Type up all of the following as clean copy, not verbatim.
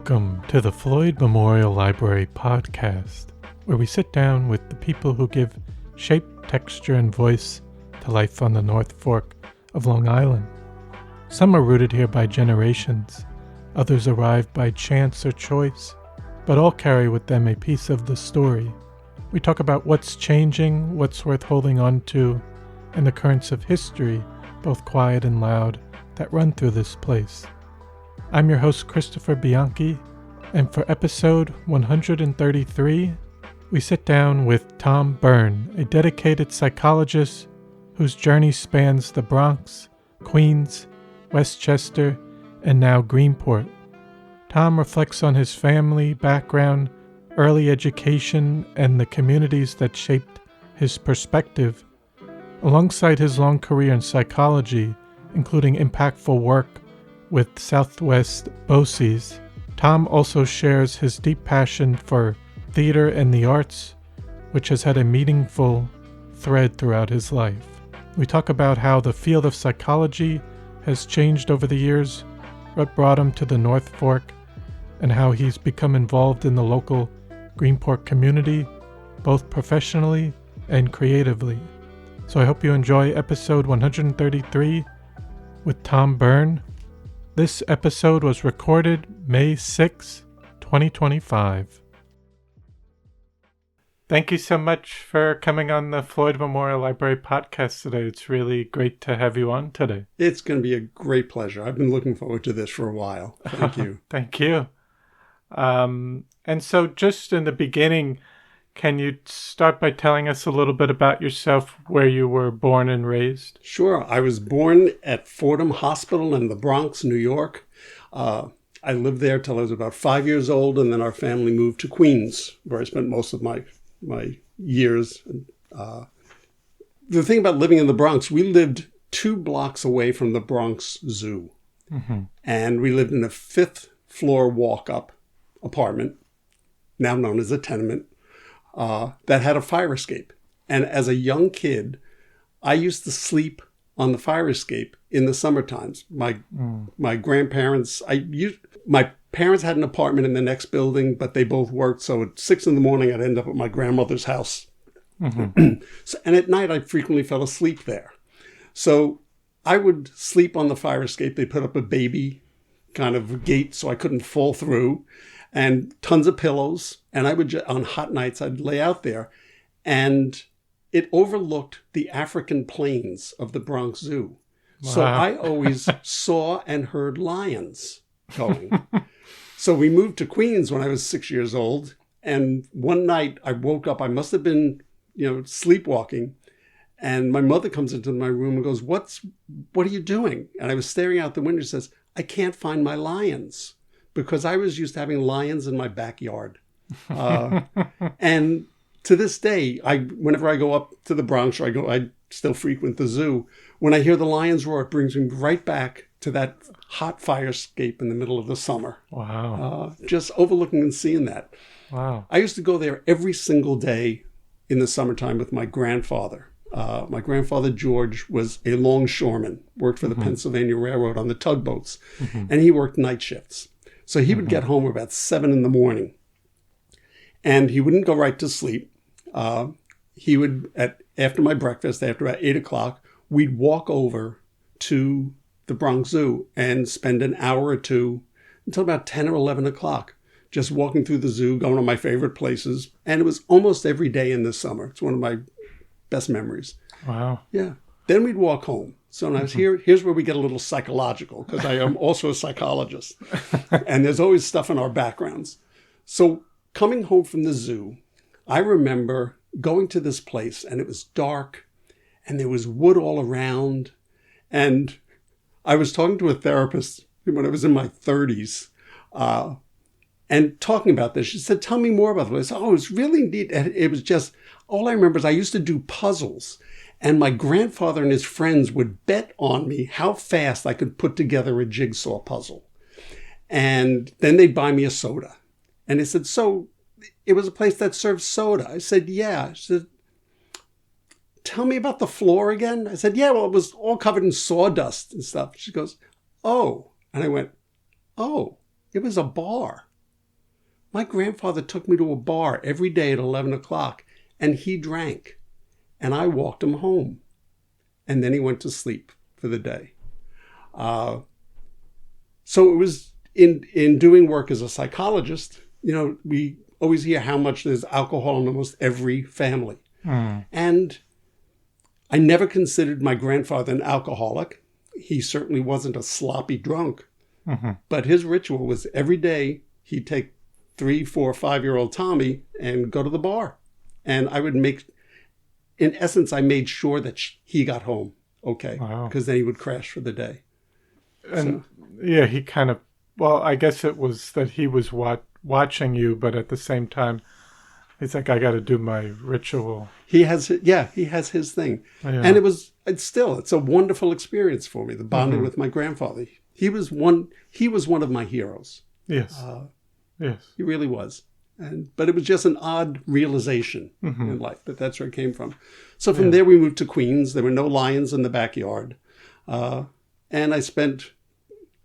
Welcome to the Floyd Memorial Library podcast, where we sit down with the people who give shape, texture, and voice to life on the North Fork of Long Island. Some are rooted here by generations, others arrived by chance or choice, but all carry with them a piece of the story. We talk about what's changing, what's worth holding on to, and the currents of history, both quiet and loud, that run through this place. I'm your host, Christopher Bianchi, and for episode 133, we sit down with Tom Byrne, a dedicated psychologist whose journey spans the Bronx, Queens, Westchester, and now Greenport. Tom reflects on his family, background, early education, and the communities that shaped his perspective. Alongside his long career in psychology, including impactful work with SW BOCES, Tom also shares his deep passion for theater and the arts, which has had a meaningful thread throughout his life. We talk about how the field of psychology has changed over the years, what brought him to the North Fork, and how he's become involved in the local Greenport community, both professionally and creatively. So I hope you enjoy episode 133 with Tom Byrne. This episode was recorded May 6, 2025. Thank you so much for coming on the Floyd Memorial Library podcast today. It's really great to have you on today. It's going to be a great pleasure. I've been looking forward to this for a while. Thank you. Thank you. And so just in the beginning, can you start by telling us a little bit about yourself, where you were born and raised? Sure. I was born at Fordham Hospital in the Bronx, New York. I lived there till I was about 5 years old, and then our family moved to Queens, where I spent most of my years. The thing about living in the Bronx, we lived 2 blocks away from the Bronx Zoo. Mm-hmm. And we lived in a 5th floor walk-up apartment, now known as a tenement, that had a fire escape. And as a young kid, I used to sleep on the fire escape in the summer times. My grandparents, my parents had an apartment in the next building, but they both worked. So at 6 a.m, I'd end up at my grandmother's house. Mm-hmm. And at night, I frequently fell asleep there. So I would sleep on the fire escape. They put up a baby kind of gate so I couldn't fall through, and tons of pillows. And I would, on hot nights, I'd lay out there, and it overlooked the African plains of the Bronx Zoo. Wow. So I always saw and heard lions going. So we moved to Queens when I was 6 years old. And one night I woke up, I must have been, sleepwalking. And my mother comes into my room and goes, what are you doing? And I was staring out the window and says, I can't find my lions, because I was used to having lions in my backyard. And to this day, whenever I go up to the Bronx, or I still frequent the zoo, when I hear the lions roar, it brings me right back to that hot fire escape in the middle of the summer. Wow. Just overlooking and seeing that. Wow. I used to go there every single day in the summertime with my grandfather. My grandfather, George, was a longshoreman, worked for the Pennsylvania Railroad on the tugboats, and he worked night shifts. So he would get home about 7 a.m, and he wouldn't go right to sleep. He would, after my breakfast, after about 8 o'clock, we'd walk over to the Bronx Zoo and spend an hour or two until about 10 or 11 o'clock, just walking through the zoo, going to my favorite places. And it was almost every day in the summer. It's one of my best memories. Wow. Yeah. Then we'd walk home. So now here's where we get a little psychological, because I am also a psychologist. And there's always stuff in our backgrounds. So coming home from the zoo, I remember going to this place, and it was dark, and there was wood all around. And I was talking to a therapist when I was in my 30s, and talking about this. She said, tell me more about the place. Oh, it was really neat. And it was just, all I remember is I used to do puzzles, and my grandfather and his friends would bet on me how fast I could put together a jigsaw puzzle. And then they'd buy me a soda. And they said, so it was a place that served soda? I said, yeah. She said, tell me about the floor again. I said, yeah, well, it was all covered in sawdust and stuff. She goes, oh. And I went, oh, it was a bar. My grandfather took me to a bar every day at 11 o'clock, and he drank, and I walked him home. And then he went to sleep for the day. So it was in doing work as a psychologist, we always hear how much there's alcohol in almost every family. And I never considered my grandfather an alcoholic. He certainly wasn't a sloppy drunk. But his ritual was every day he'd take 3, 4, 5-year-old Tommy and go to the bar. And I would in essence, I made sure that he got home okay. Wow. Because then he would crash for the day. And yeah, he kind of, well, I guess it was that he was watching you, but at the same time, he's like, I got to do my ritual. He has his thing. Yeah. And it's a wonderful experience for me, the bonding with my grandfather. He was one of my heroes. Yes. Yes. He really was. But it was just an odd realization in life that's where it came from. So from there, we moved to Queens. There were no lions in the backyard. And I spent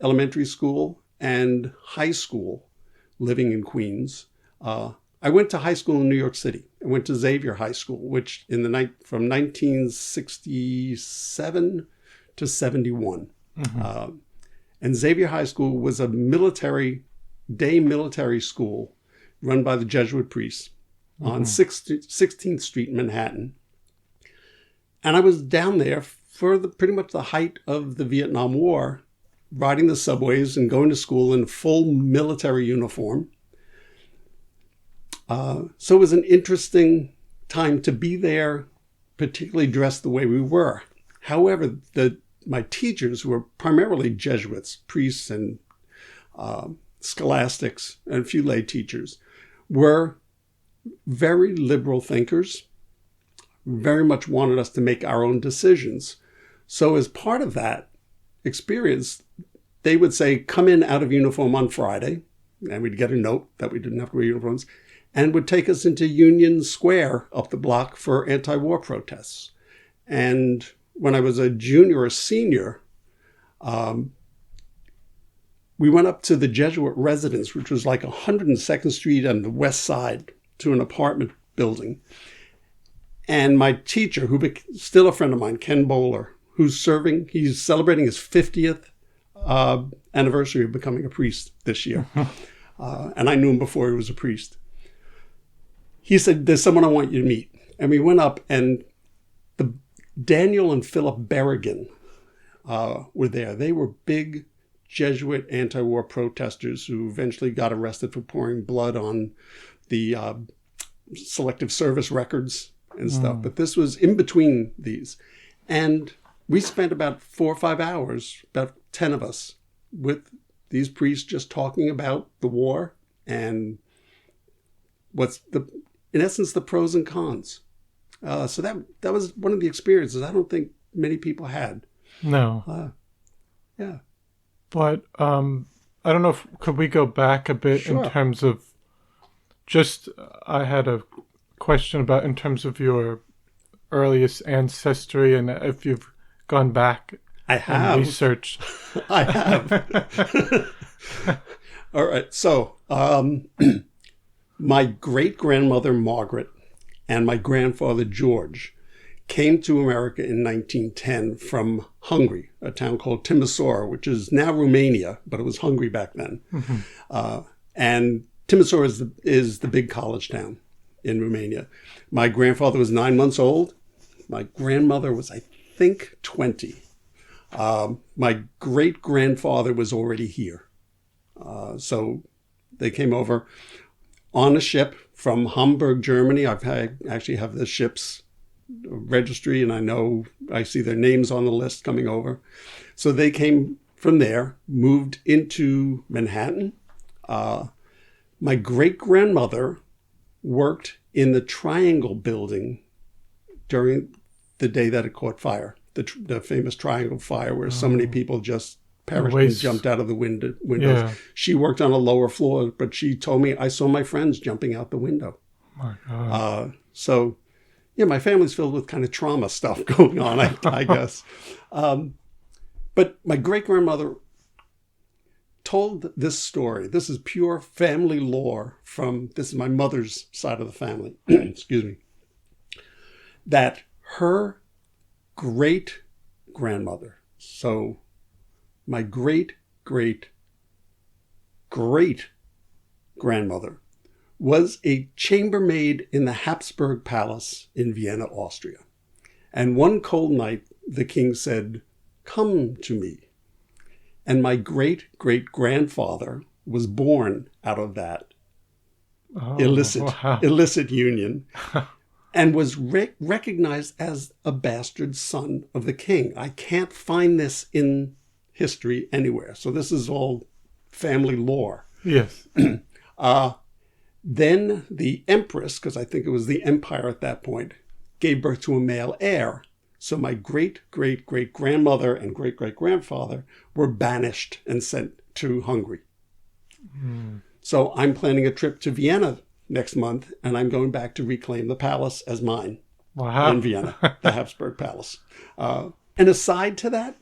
elementary school and high school living in Queens. I went to high school in New York City. I went to Xavier High School, which from 1967 to 71. And Xavier High School was a military school run by the Jesuit priests on 16th Street in Manhattan. And I was down there for pretty much the height of the Vietnam War, riding the subways and going to school in full military uniform. So it was an interesting time to be there, particularly dressed the way we were. However, my teachers were primarily Jesuits, priests and scholastics, and a few lay teachers, were very liberal thinkers, very much wanted us to make our own decisions. So as part of that experience, they would say, come in out of uniform on Friday, and we'd get a note that we didn't have to wear uniforms, and would take us into Union Square up the block for anti-war protests. And when I was a junior or senior, we went up to the Jesuit residence, which was like 102nd Street on the west side, to an apartment building. And my teacher, who still a friend of mine, Ken Bowler, he's celebrating his 50th anniversary of becoming a priest this year. And I knew him before he was a priest. He said, there's someone I want you to meet. And we went up, and Daniel and Philip Berrigan were there. They were big Jesuit anti-war protesters who eventually got arrested for pouring blood on the selective service records and stuff. But this was in between these. And we spent about 4 or 5 hours, about 10 of us, with these priests just talking about the war and in essence, the pros and cons. So that was one of the experiences I don't think many people had. No. Yeah. But I don't know could we go back a bit Sure. in terms of I had a question about in terms of your earliest ancestry and if you've gone back I have. and researched. I have. All right. So my great-grandmother Margaret and my grandfather George came to America in 1910 from Hungary, a town called Timisoara, which is now Romania, but it was Hungary back then. And Timisoara is the big college town in Romania. My grandfather was 9 months old. My grandmother was, I think, 20. My great-grandfather was already here. So they came over on a ship from Hamburg, Germany. Actually have the ship's registry, and I see their names on the list coming over. So they came from there, moved into Manhattan. My great-grandmother worked in the Triangle building during the day that it caught fire, the famous Triangle fire where so many people just perished and jumped out of the windows. Yeah. She worked on a lower floor, but she told me, I saw my friends jumping out the window. My God. So, yeah, my family's filled with kind of trauma stuff going on, I guess. But my great-grandmother told this story. This is pure family lore this is my mother's side of the family, excuse me, that her great-grandmother, so my great-great-great-grandmother, was a chambermaid in the Habsburg Palace in Vienna, Austria. And one cold night, the king said, "Come to me." And my great-great-grandfather was born out of that illicit union and was recognized as a bastard son of the king. I can't find this in history anywhere. So this is all family lore. Yes. Then the empress, because I think it was the empire at that point, gave birth to a male heir. So my great-great-great-grandmother and great-great-grandfather were banished and sent to Hungary. So I'm planning a trip to Vienna next month, and I'm going back to reclaim the palace as mine. Wow. In Vienna, the Habsburg Palace. And aside to that,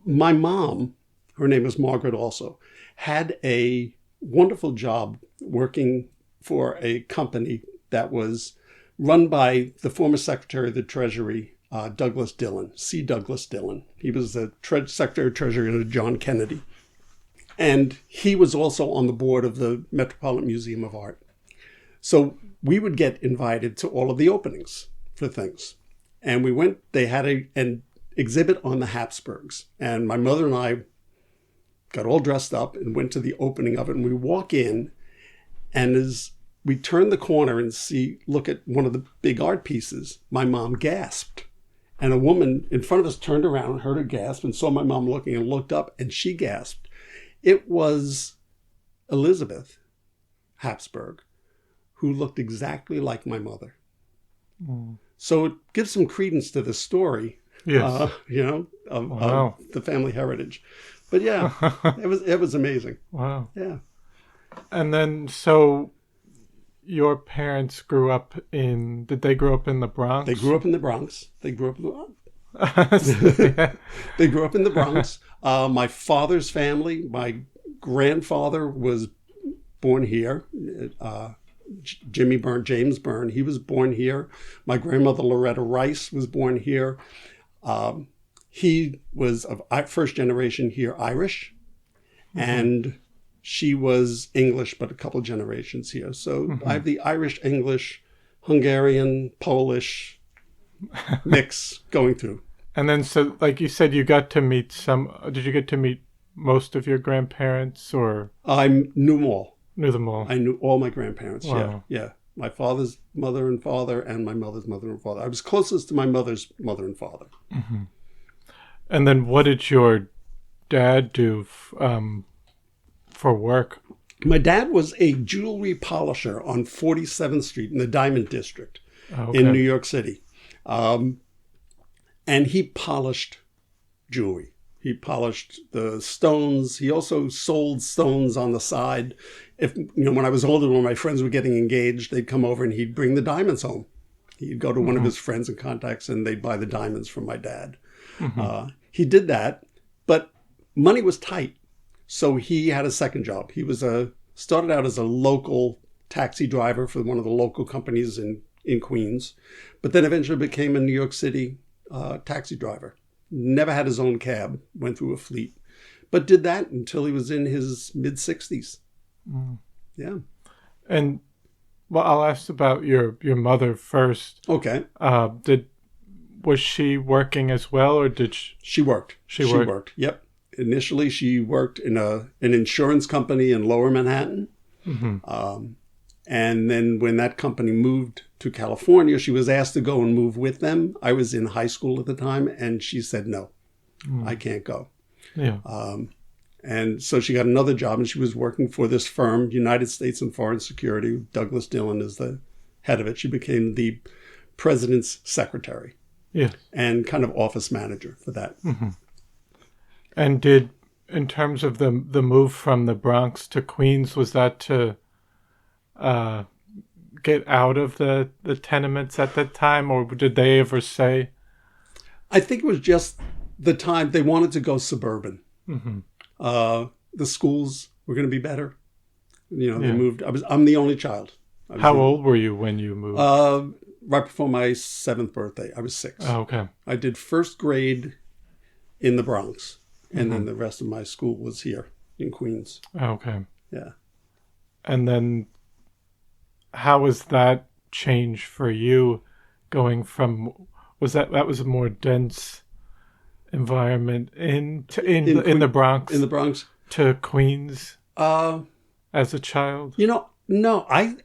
my mom, her name is Margaret also, had a wonderful job working for a company that was run by the former Secretary of the Treasury, Douglas Dillon, C. Douglas Dillon. He was the Secretary of Treasury under John Kennedy. And he was also on the board of the Metropolitan Museum of Art. So we would get invited to all of the openings for things. And we went, they had an exhibit on the Habsburgs. And my mother and I got all dressed up and went to the opening of it. And we walk in, and as we turn the corner and look at one of the big art pieces, my mom gasped. And a woman in front of us turned around and heard her gasp and saw my mom looking and looked up, and she gasped. It was Elizabeth Habsburg, who looked exactly like my mother. So it gives some credence to the story, yes. Of the family heritage. But yeah, it was amazing. Wow. Yeah. And then, so your parents did they grow up in the Bronx? They grew up in the Bronx. They grew up in the Bronx. My father's family, my grandfather was born here. James Byrne, he was born here. My grandmother, Loretta Rice, was born here. He was of first generation here, Irish, and she was English, but a couple generations here. So I have the Irish, English, Hungarian, Polish mix going through. And then, so like you said, you got to meet did you get to meet most of your grandparents, or? I knew them all. Knew them all. I knew all my grandparents. Wow. Yeah. My father's mother and father, and my mother's mother and father. I was closest to my mother's mother and father. Mm-hmm. And then what did your dad do for work? My dad was a jewelry polisher on 47th Street in the Diamond District in New York City. And he polished jewelry. He polished the stones. He also sold stones on the side. When I was older, when my friends were getting engaged, they'd come over and he'd bring the diamonds home. He'd go to one of his friends and contacts, and they'd buy the diamonds from my dad. He did that, but money was tight. So he had a second job. He started out as a local taxi driver for one of the local companies in Queens, but then eventually became a New York City taxi driver. Never had his own cab, went through a fleet, but did that until he was in his mid-60s. Yeah. And well, I'll ask about your mother first. Okay. Was she working as well, or did she worked? She worked. Yep. Initially, she worked in an insurance company in Lower Manhattan. And then when that company moved to California, she was asked to go and move with them. I was in high school at the time, and she said, no, I can't go. Yeah. And so she got another job, and she was working for this firm, United States and Foreign Security. Douglas Dillon is the head of it. She became the president's secretary. Yeah. And kind of office manager for that. And in terms of the move from the Bronx to Queens, was that to get out of the tenements at that time, or did they ever say? I think it was just the time they wanted to go suburban. the schools were going to be better. You know, they moved. I'm the only child. How old were you when you moved? Right before my 7th birthday. I was 6. Oh, okay. I did first grade in the Bronx, and then the rest of my school was here in Queens. Oh, okay. Yeah. And then how was that change for you going from, was that was a more dense environment in the Bronx? In the Bronx. To Queens as a child? You know, no, I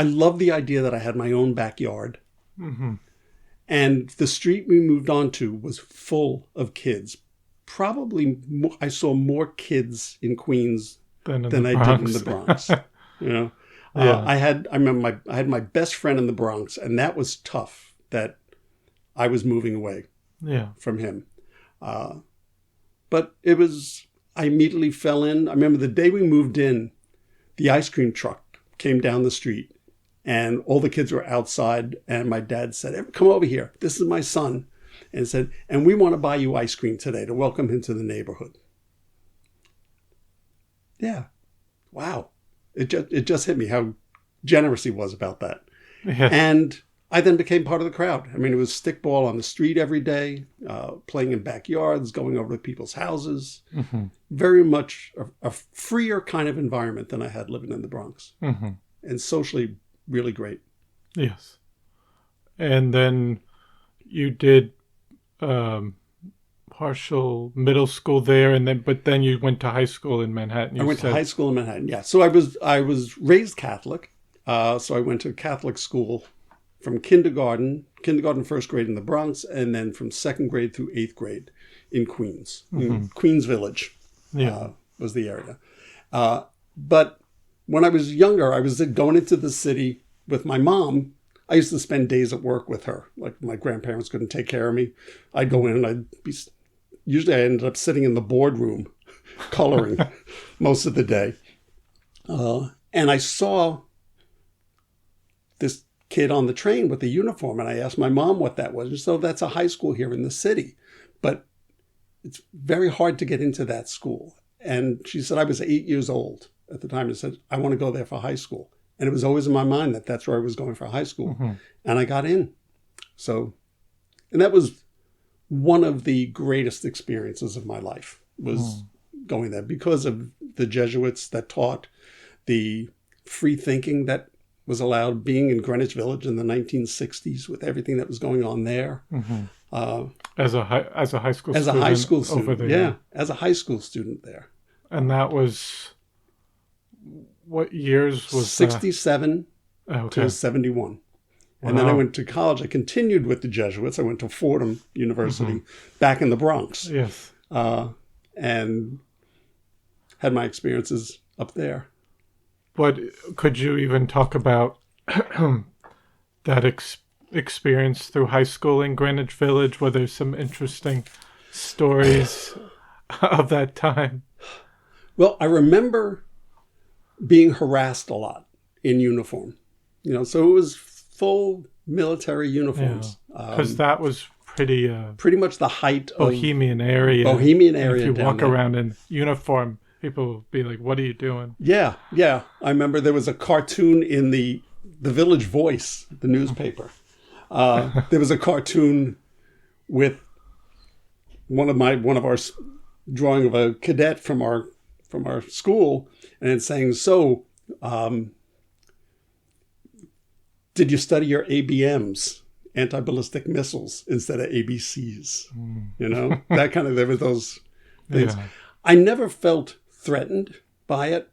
love the idea that I had my own backyard. Mm-hmm. And the street we moved on to was full of kids. Probably I saw more kids in Queens than I did in the Bronx. You know, I remember I had my best friend in the Bronx, and that was tough that I was moving away from him. But I immediately fell in. I remember the day we moved in, the ice cream truck came down the street and all the kids were outside. And my dad said, "Come over here. This is my son." And said, "And we want to buy you ice cream today to welcome him to the neighborhood." Yeah. Wow. It just hit me how generous he was about that. Yeah. And I then became part of the crowd. I mean, it was stickball on the street every day, playing in backyards, going over to people's houses. Mm-hmm. Very much a freer kind of environment than I had living in the Bronx. Mm-hmm. And socially, really great. Yes. And then you did partial middle school there, but then you went to high school in Manhattan. I went to high school in Manhattan, yeah. So I was raised Catholic. So I went to Catholic school from kindergarten, first grade in the Bronx, and then from 2nd grade through 8th grade in Queens. Mm-hmm. In Queens Village was the area. But when I was younger, I was going into the city with my mom. I used to spend days at work with her. Like my grandparents couldn't take care of me. I'd go in and usually I ended up sitting in the boardroom coloring most of the day. And I saw this kid on the train with the uniform, and I asked my mom what that was. So that's a high school here in the city, but it's very hard to get into that school. And she said I was 8 years old at the time and said, "I want to go there for high school." And it was always in my mind that that's where I was going for high school. Mm-hmm. And I got in. So, and that was one of the greatest experiences of my life, was going there because of the Jesuits that taught, the free thinking that was allowed, being in Greenwich Village in the 1960s with everything that was going on there. Mm-hmm. As a high school student over there. Yeah, as a high school student there. And that was, what years was 67 to 71. Wow. And then I went to college. I continued with the Jesuits. I went to Fordham University back in the Bronx. Yes. And had my experiences up there. But could you even talk about that experience through high school in Greenwich Village? Were there some interesting stories of that time? Well, I remember being harassed a lot in uniform. You know, so it was full military uniforms. Because that was pretty much the height of Bohemian area. And if you walk around in uniform, people will be like, "What are you doing?" Yeah. I remember there was a cartoon in the Village Voice, the newspaper. There was a cartoon with one of our drawing of a cadet from our school, and it's saying, "So, did you study your ABMs, anti-ballistic missiles, instead of ABCs?" You know, that kind of, there were those things. Yeah. I never felt threatened by it.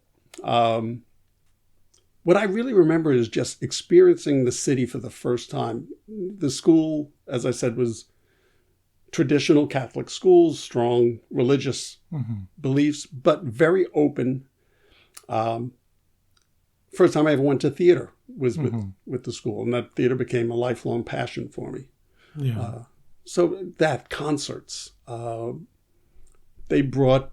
What I really remember is just experiencing the city for the first time. The school, as I said, was traditional Catholic schools, strong religious beliefs, but very open. First time I ever went to theater was with the school, and that theater became a lifelong passion for me. Yeah. So that concerts, they brought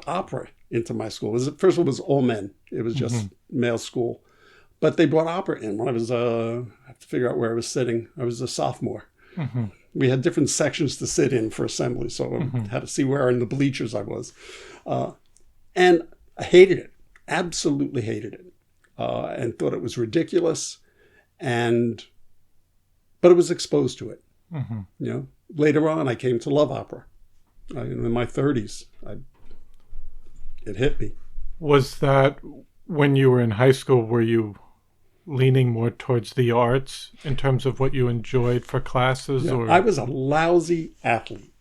opera into my school. First of all, it was all men. It was just male school. But they brought opera in when I was, I have to figure out where I was sitting. I was a sophomore. Mm-hmm. We had different sections to sit in for assembly, so I had to see where in the bleachers I was. And I hated it, absolutely hated it, and thought it was ridiculous. But I was exposed to it. Later on, I came to love opera. In my 30s, it hit me. Was that when you were in high school? Were you leaning more towards the arts in terms of what you enjoyed for classes? Yeah, or I was a lousy athlete,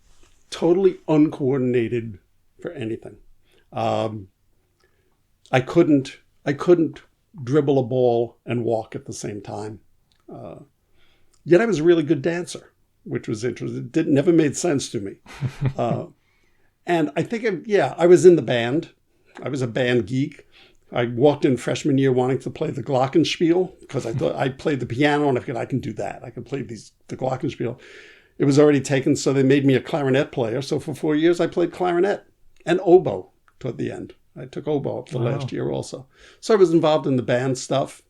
totally uncoordinated for anything. I couldn't dribble a ball and walk at the same time. Yet I was a really good dancer, which was interesting. It never made sense to me. And I think, I was in the band. I was a band geek. I walked in freshman year wanting to play the glockenspiel because I thought I played the piano and I can do that. I can play the glockenspiel. It was already taken, so they made me a clarinet player. So for 4 years, I played clarinet and oboe toward the end. I took oboe up the last year also. So I was involved in the band stuff.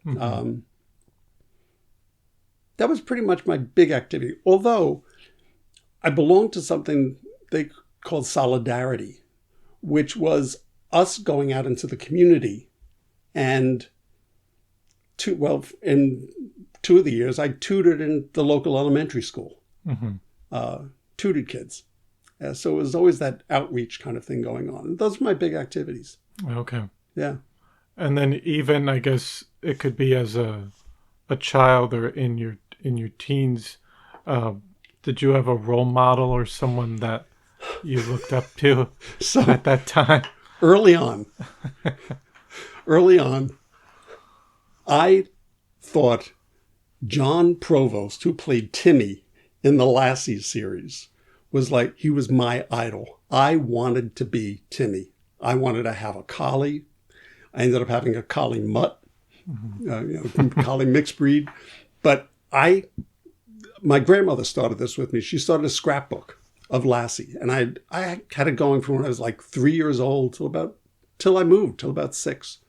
That was pretty much my big activity. Although I belonged to something they called Solidarity, which was us going out into the community. And in 2 of the years, I tutored in the local elementary school, tutored kids. So it was always that outreach kind of thing going on. And those were my big activities. Okay. Yeah. And then even, I guess, it could be as a child or in your teens, did you have a role model or someone that you looked up to at that time? Early on, I thought John Provost, who played Timmy in the Lassie series, he was my idol. I wanted to be Timmy. I wanted to have a collie. I ended up having a collie mutt, collie mixed breed. But my grandmother started this with me. She started a scrapbook of Lassie. And I had it going from when I was like 3 years old till I moved, till about 6.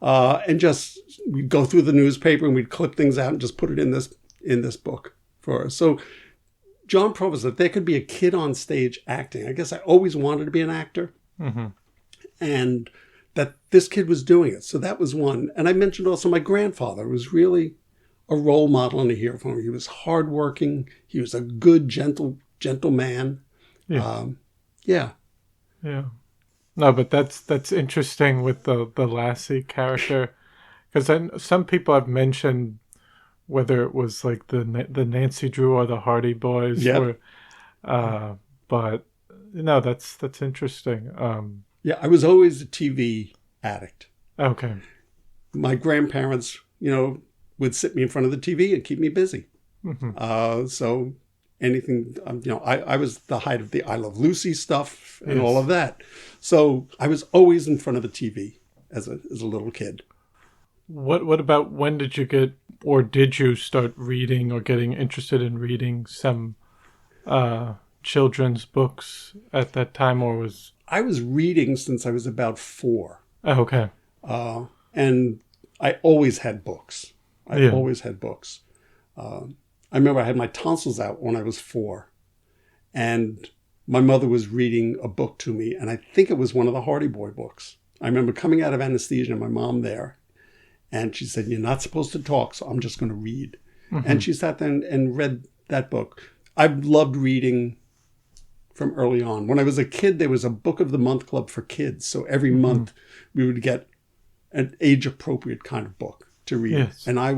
And just, we'd go through the newspaper and we'd clip things out and just put it in this book for us. So John Provost, that there could be a kid on stage acting. I guess I always wanted to be an actor. And that this kid was doing it. So that was one. And I mentioned also my grandfather was really a role model and a hero for me. He was hardworking. He was a good, gentle man. Yeah. Yeah. No, but that's interesting with the Lassie character, because some people have mentioned whether it was like the Nancy Drew or the Hardy Boys. Yeah. But no, that's interesting. Yeah, I was always a TV addict. Okay. My grandparents, would sit me in front of the TV and keep me busy. So anything, I was the height of the I Love Lucy stuff and all of that. So I was always in front of the TV as a little kid. What about when did you get, or did you start reading or getting interested in reading some children's books at that time, or was... I was reading since I was about 4. Oh, okay. And I always had books. I remember I had my tonsils out when I was 4. And my mother was reading a book to me, and I think it was one of the Hardy Boy books. I remember coming out of anesthesia and my mom there, and she said, "You're not supposed to talk, so I'm just going to read." And she sat there and read that book. I've loved reading from early on. When I was a kid, there was a Book of the Month Club for kids. So every month we would get an age-appropriate kind of book to read. Yes. And I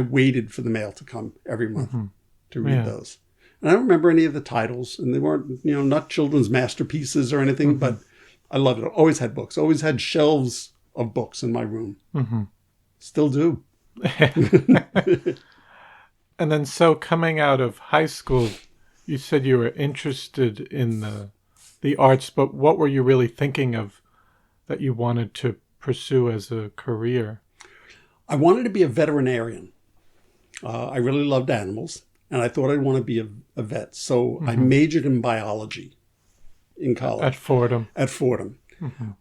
waited for the mail to come every month to read those. And I don't remember any of the titles, and they weren't, not children's masterpieces or anything, but I loved it. I always had books. Always had shelves of books in my room. Still do. And then, so coming out of high school, you said you were interested in the arts, but what were you really thinking of that you wanted to pursue as a career? I wanted to be a veterinarian. I really loved animals, and I thought I'd want to be a vet. So I majored in biology in college. At Fordham.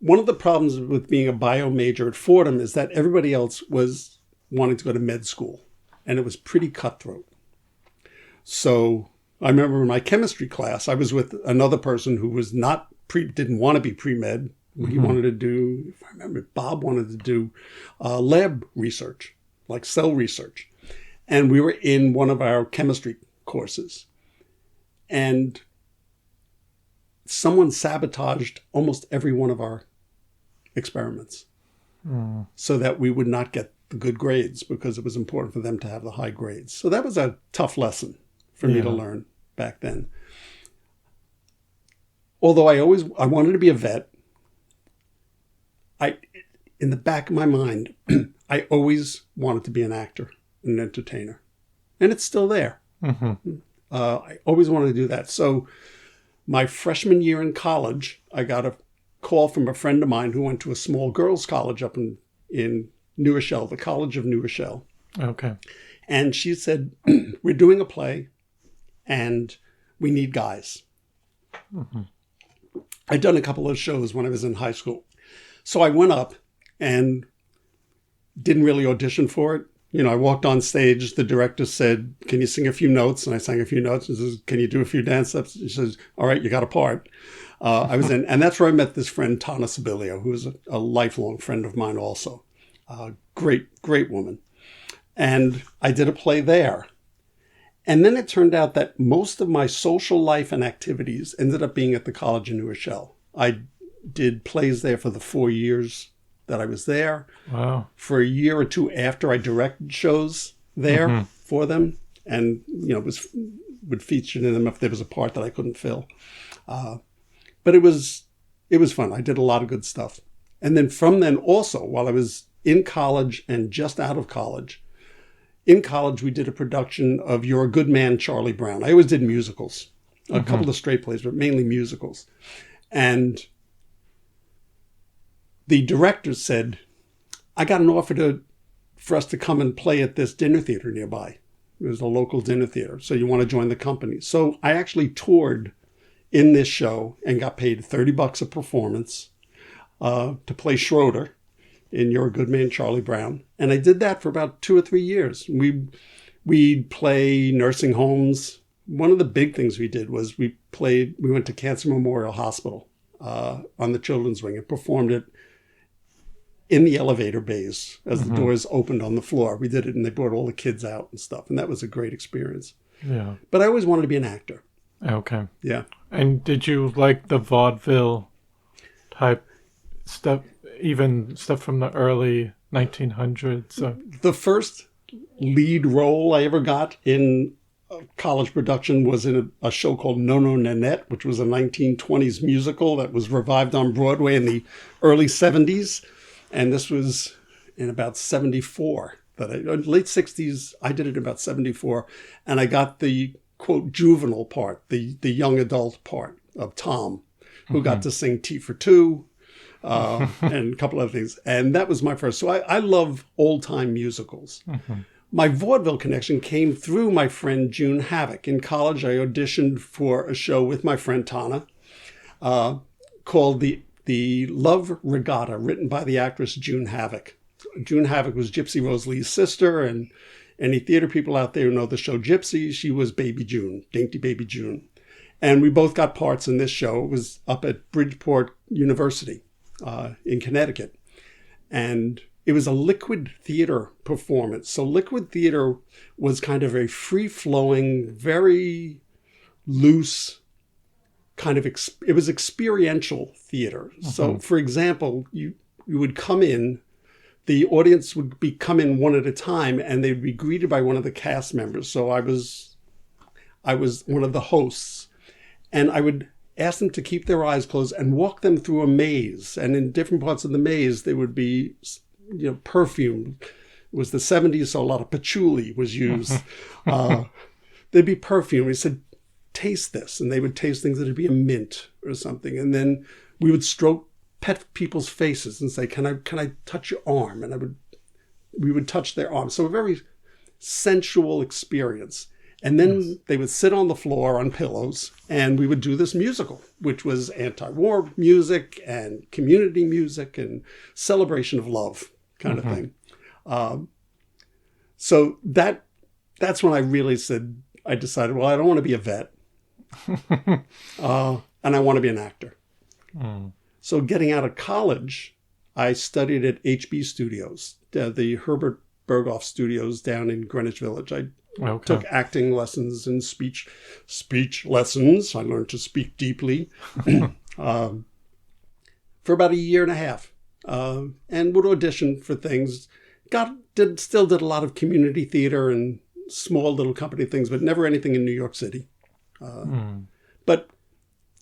One of the problems with being a bio major at Fordham is that everybody else was wanting to go to med school, and it was pretty cutthroat. So I remember in my chemistry class, I was with another person who was not didn't want to be pre-med. He wanted to do, if I remember, Bob wanted to do lab research, like cell research. And we were in one of our chemistry courses. And someone sabotaged almost every one of our experiments so that we would not get the good grades because it was important for them to have the high grades. So that was a tough lesson for me to learn back then. Although I wanted to be a vet, in the back of my mind, I always wanted to be an actor, an entertainer. And it's still there. I always wanted to do that. So my freshman year in college, I got a call from a friend of mine who went to a small girls' college up in New Rochelle, the College of New Rochelle. Okay. And she said, we're doing a play and we need guys. I'd done a couple of shows when I was in high school. So I went up and didn't really audition for it. You know, I walked on stage. The director said, can you sing a few notes? And I sang a few notes. He says, can you do a few dance steps? He says, all right, you got a part. I was in. And that's where I met this friend, Tana Sibilio, who is a lifelong friend of mine also. Great, great woman. And I did a play there. And then it turned out that most of my social life and activities ended up being at the College of New Rochelle. I did plays there for the 4 years that I was there. Wow. For a year or two after, I directed shows there for them, and would feature in them if there was a part that I couldn't fill. But it was fun. I did a lot of good stuff. And then from then also, while I was in college and just out of college, in college we did a production of You're a Good Man, Charlie Brown. I always did musicals, a couple of straight plays, but mainly musicals. And the director said, I got an offer for us to come and play at this dinner theater nearby. It was a local dinner theater. So you want to join the company? So I actually toured in this show and got paid $30 a performance to play Schroeder in You're a Good Man, Charlie Brown. And I did that for about 2 or 3 years. We'd play nursing homes. One of the big things we did was we went to Cancer Memorial Hospital on the children's wing and performed it in the elevator bays as the doors opened on the floor. We did it and they brought all the kids out and stuff. And that was a great experience. Yeah. But I always wanted to be an actor. Okay. Yeah. And did you like the vaudeville type stuff, even stuff from the early 1900s? The first lead role I ever got in a college production was in a show called No No Nanette, which was a 1920s musical that was revived on Broadway in the early 70s. And this was in about 74, late 60s. I did it about 74. And I got the, quote, juvenile part, the young adult part of Tom, who got to sing Tea for Two and a couple other things. And that was my first. So I love old-time musicals. My vaudeville connection came through my friend June Havoc. In college, I auditioned for a show with my friend Tana called The Love Regatta, written by the actress June Havoc. June Havoc was Gypsy Rose Lee's sister, and any theater people out there who know the show Gypsy, she was Baby June, Dainty Baby June. And we both got parts in this show. It was up at Bridgeport University in Connecticut. And it was a liquid theater performance. So liquid theater was kind of a free-flowing, very loose kind of, it was experiential theater. So, for example, you would come in, the audience would come in one at a time, and they'd be greeted by one of the cast members. So I was one of the hosts, and I would ask them to keep their eyes closed and walk them through a maze. And in different parts of the maze, there would be, perfume. It was the 70s, so a lot of patchouli was used. There'd be perfume. We said, taste this. And they would taste things that'd be a mint or something. And then we would pet people's faces and say, can I touch your arm? And we would touch their arm. So a very sensual experience. And then they would sit on the floor on pillows, and we would do this musical, which was anti-war music and community music and celebration of love kind of thing. So that's when I really said, I decided, well, I don't want to be a vet. And I want to be an actor. So getting out of college, I studied at HB Studios, the Herbert Berghoff Studios down in Greenwich Village. I took acting lessons and speech lessons. I learned to speak deeply for about a year and a half, and would audition for things. Still did a lot of community theater and small little company things, but never anything in New York City. But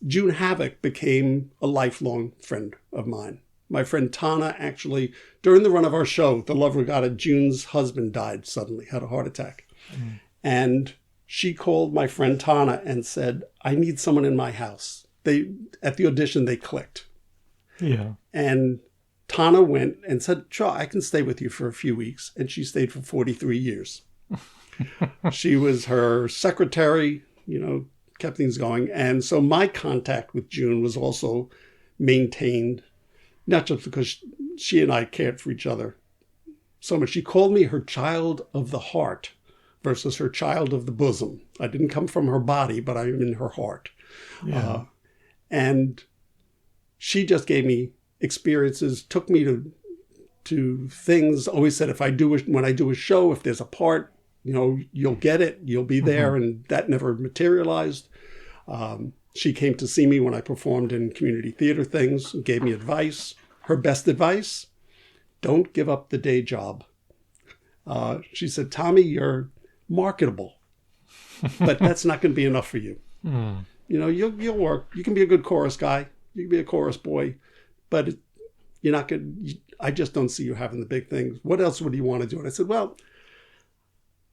June Havoc became a lifelong friend of mine. My friend Tana, actually, during the run of our show, The Love Regatta, June's husband died suddenly, had a heart attack. And she called my friend Tana and said, I need someone in my house. At the audition, they clicked. Yeah. And Tana went and said, sure, I can stay with you for a few weeks. And she stayed for 43 years. She was her secretary, kept things going. And so my contact with June was also maintained, not just because she and I cared for each other so much. She called me her child of the heart versus her child of the bosom. I didn't come from her body, but I'm in her heart. Yeah. And she just gave me experiences, took me to things, always said, when I do a show, if there's a part, you'll get it, you'll be there. And that never materialized. She came to see me when I performed in community theater things, and gave me advice. Her best advice, don't give up the day job. She said, Tommy, you're marketable, but that's not going to be enough for you. You'll work. You can be a good chorus guy. You can be a chorus boy, but you're not good. I just don't see you having the big things. What else would you want to do? And I said, well,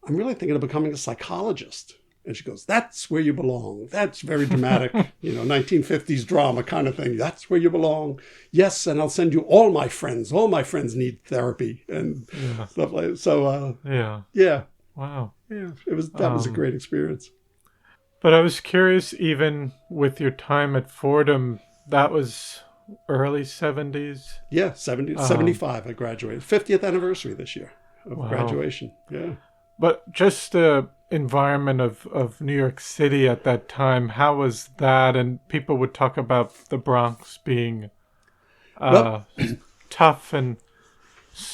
I'm really thinking of becoming a psychologist. And she goes, that's where you belong. That's very dramatic, 1950s drama kind of thing. That's where you belong. Yes, and I'll send you all my friends. All my friends need therapy and stuff like that. So, yeah. Wow. Yeah, that was a great experience. But I was curious, even with your time at Fordham, that was early 70s? Yeah, 75 I graduated. 50th anniversary this year of graduation. Yeah. But just the environment of New York City at that time, how was that? And people would talk about the Bronx being tough, and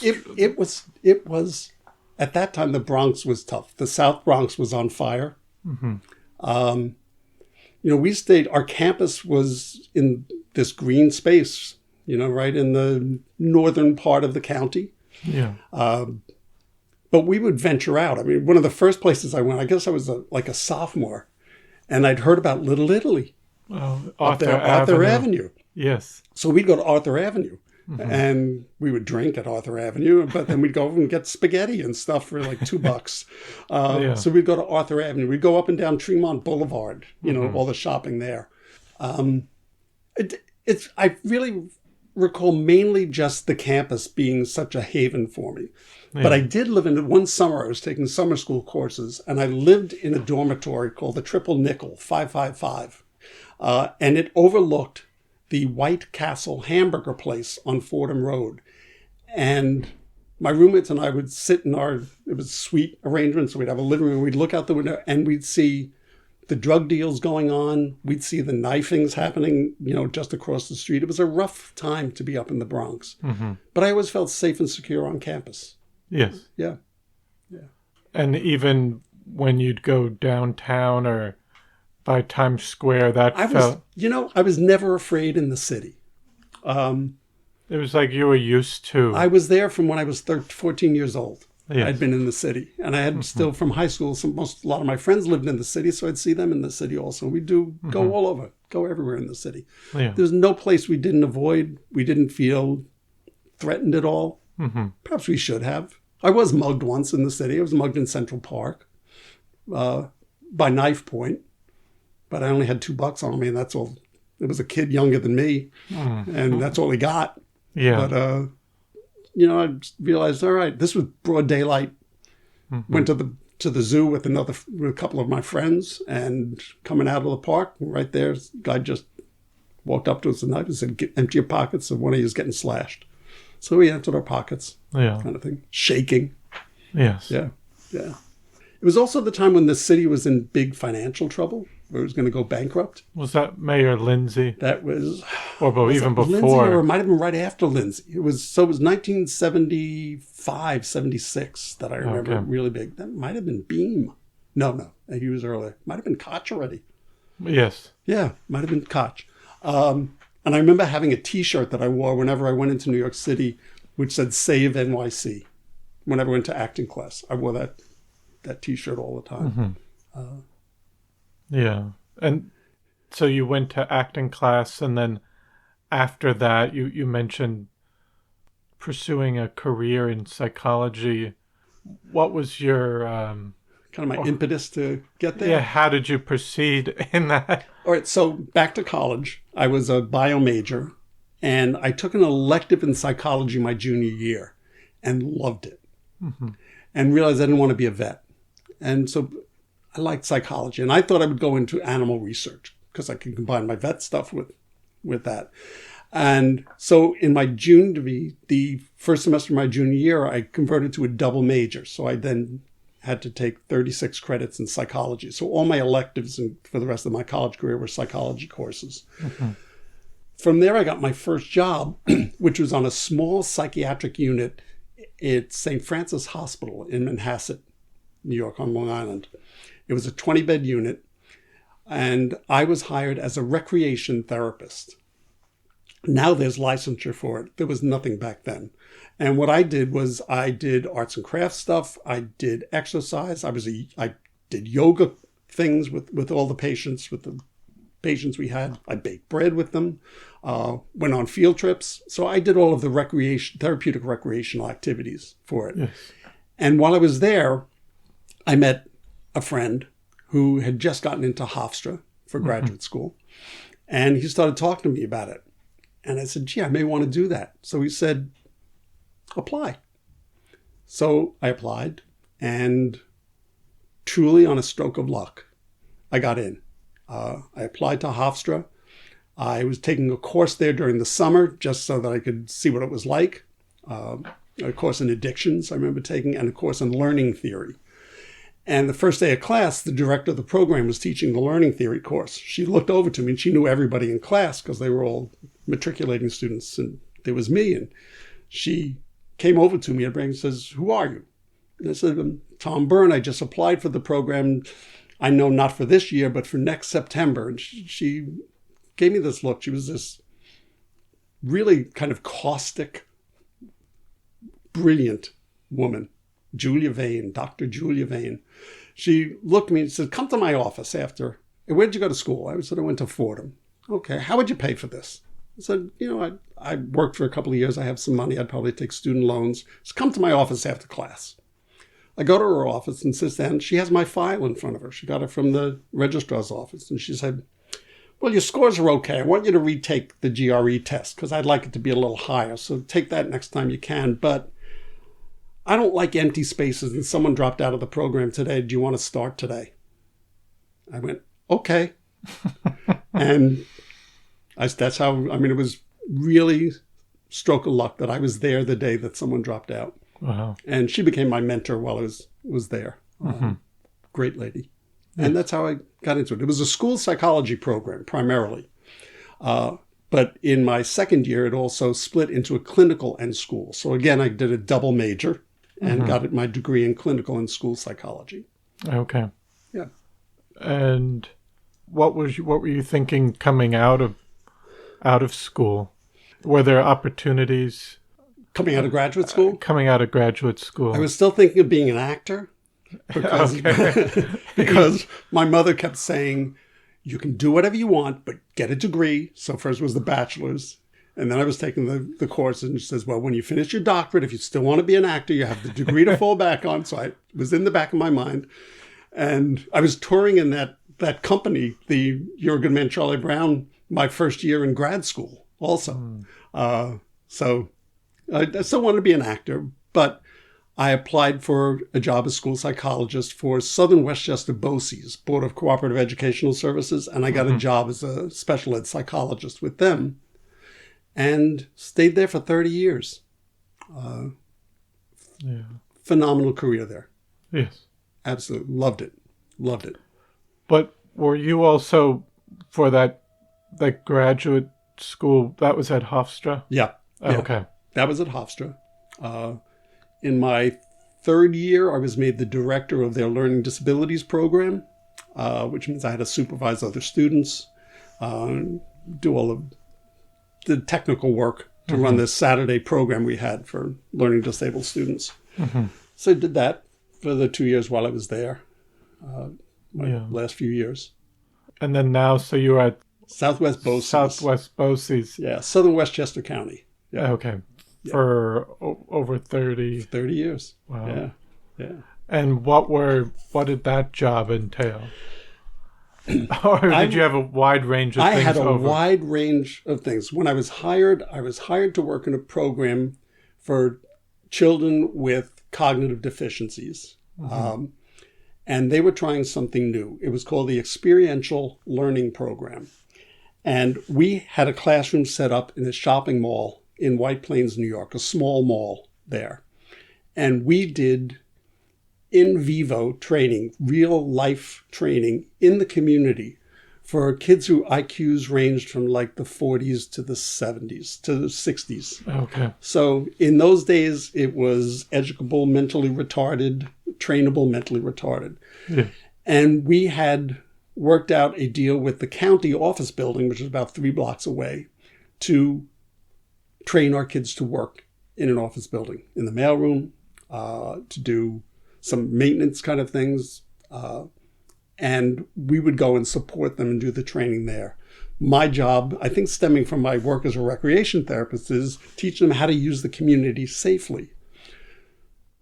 it was at that time the Bronx was tough. The South Bronx was on fire. We stayed. Our campus was in this green space, right in the northern part of the county. Yeah. But we would venture out. I mean, one of the first places I went, I guess I was like a sophomore, and I'd heard about Little Italy. Arthur Avenue. Yes. So we'd go to Arthur Avenue, and we would drink at Arthur Avenue, but then we'd go and get spaghetti and stuff for like $2. So we'd go to Arthur Avenue. We'd go up and down Tremont Boulevard, all the shopping there. I really recall mainly just the campus being such a haven for me. But I did live in it. One summer, I was taking summer school courses, and I lived in a dormitory called the Triple Nickel, 555. And it overlooked the White Castle hamburger place on Fordham Road. And my roommates and I would sit in it was suite arrangements. So we'd have a living room, we'd look out the window, and we'd see the drug deals going on. We'd see the knifings happening, just across the street. It was a rough time to be up in the Bronx. But I always felt safe and secure on campus. Yes. Yeah. And even when you'd go downtown or by Times Square, I was never afraid in the city. It was like you were used to. I was there from when I was 14 years old. Yes. I'd been in the city, and I had still from high school. A lot of my friends lived in the city, so I'd see them in the city also. We do go all over, go everywhere in the city. Yeah. There's no place we didn't avoid. We didn't feel threatened at all. Perhaps we should have. I was mugged once in the city. I was mugged in Central Park by knife point, but I only had $2 on me, and that's all. It was a kid younger than me, and that's all he got. Yeah. But I realized, all right, this was broad daylight. Went to the zoo with a couple of my friends, and coming out of the park, right there, guy just walked up to us with a knife and said, empty your pockets, and one of you is getting slashed. So we emptied our pockets, kind of thing. Shaking. Yes. Yeah. It was also the time when the city was in big financial trouble, where it was going to go bankrupt. Was that Mayor Lindsay? That was... Or even before? Lindsay, or it might have been right after Lindsay. It was 1975, 76 that I remember really big. That might have been Beam. No, he was earlier. Might have been Koch already. Yes. Yeah, might have been Koch. And I remember having a T-shirt that I wore whenever I went into New York City, which said "Save NYC." Whenever I went to acting class, I wore that T-shirt all the time. Mm-hmm. Yeah. And so you went to acting class, and then after that, you mentioned pursuing a career in psychology. What was your... kind of my impetus to get there? Yeah, how did you proceed in that? All right, so back to college. I was a bio major, and I took an elective in psychology my junior year and loved it. Mm-hmm. And realized I didn't want to be a vet. And so I liked psychology, and I thought I would go into animal research because I could combine my vet stuff with that. And so in my the first semester of my junior year, I converted to a double major. So I then had to take 36 credits in psychology. So all my electives for the rest of my college career were psychology courses. Mm-hmm. From there, I got my first job, which was on a small psychiatric unit at St. Francis Hospital in Manhasset, New York, on Long Island. It was a 20-bed unit, and I was hired as a recreation therapist. Now there's licensure for it. There was nothing back then. And what I did was I did arts and crafts stuff. I did exercise. I did yoga things with all the patients, we had. I baked bread with them, went on field trips. So I did all of the therapeutic recreational activities for it. Yes. And while I was there, I met a friend who had just gotten into Hofstra for graduate school. And he started talking to me about it. And I said, gee, I may want to do that. So he said, apply. So I applied, and truly on a stroke of luck, I got in. I applied to Hofstra. I was taking a course there during the summer just so that I could see what it was like. A course in addictions I remember taking, and a course in learning theory. And the first day of class, the director of the program was teaching the learning theory course. She looked over to me, and she knew everybody in class because they were all matriculating students, and there was me. And she came over to me and says, who are you? And I said, I'm Tom Byrne. I just applied for the program. I know not for this year, but for next September. And she gave me this look. She was this really kind of caustic, brilliant woman, Julia Vane, Dr. Julia Vane. She looked at me and said, come to my office after. Where did you go to school? I said, I went to Fordham. Okay, how would you pay for this? I said, I worked for a couple of years. I have some money. I'd probably take student loans. Just come to my office after class. I go to her office and sits down. She has my file in front of her. She got it from the registrar's office. And she said, well, your scores are okay. I want you to retake the GRE test because I'd like it to be a little higher. So take that next time you can. But I don't like empty spaces, and someone dropped out of the program today. Do you want to start today? I went, okay. And that's how, it was really stroke of luck that I was there the day that someone dropped out. Wow. And she became my mentor while I was there. Great lady. Yeah. And that's how I got into it. It was a school psychology program primarily. But in my second year, it also split into a clinical and school. So again, I did a double major and got my degree in clinical and school psychology. Okay. Yeah. And what were you thinking coming out of school? Were there opportunities? Coming out of graduate school? Coming out of graduate school. I was still thinking of being an actor because my mother kept saying, you can do whatever you want, but get a degree. So first was the bachelor's. And then I was taking the course, and she says, well, when you finish your doctorate, if you still want to be an actor, you have the degree to fall back on. So I was in the back of my mind. And I was touring in that company, the You're a Good Man, Charlie Brown, my first year in grad school also. So I still wanted to be an actor, but I applied for a job as school psychologist for Southern Westchester BOCES, Board of Cooperative Educational Services, and I got a job as a special ed psychologist with them and stayed there for 30 years. Phenomenal career there. Yes. Absolutely. Loved it. Loved it. But were you also, for that graduate school, that was at Hofstra? Yeah. Oh, okay. That was at Hofstra. In my third year, I was made the director of their learning disabilities program, which means I had to supervise other students, do all of the technical work to run this Saturday program we had for learning disabled students. So I did that for the 2 years while I was there, last few years. And then now, so you're at Southwest BOCES. Southwest BOCES. Yeah, southern Westchester County. Yeah. Okay. For over 30 years. Wow. Yeah. And what did that job entail? Or did you have a wide range of things? I had a wide range of things. When I was hired to work in a program for children with cognitive deficiencies. And they were trying something new. It was called the Experiential Learning Program. And we had a classroom set up in a shopping mall in White Plains, New York, a small mall there. And we did in vivo training, real life training in the community for kids whose IQs ranged from like the 40s to the 70s to the 60s. Okay. So in those days, it was educable, mentally retarded, trainable, mentally retarded. Yeah. And we had worked out a deal with the county office building, which is about 3 blocks away, to train our kids to work in an office building, in the mailroom, to do some maintenance kind of things. And we would go and support them and do the training there. My job, I think stemming from my work as a recreation therapist, is teaching them how to use the community safely.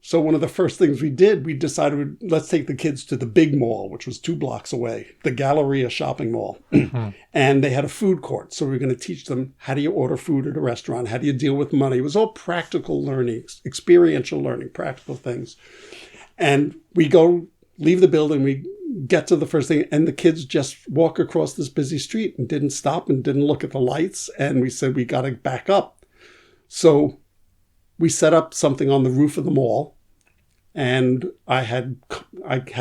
So one of the first things we did, we decided, let's take the kids to the big mall, which was 2 blocks away, the Galleria shopping mall. And they had a food court. So we were going to teach them, how do you order food at a restaurant? How do you deal with money? It was all practical learning, experiential learning, practical things. And we go, leave the building, we get to the first thing, and the kids just walk across this busy street and didn't stop and didn't look at the lights. And we said, we got to back up. So we set up something on the roof of the mall, and I had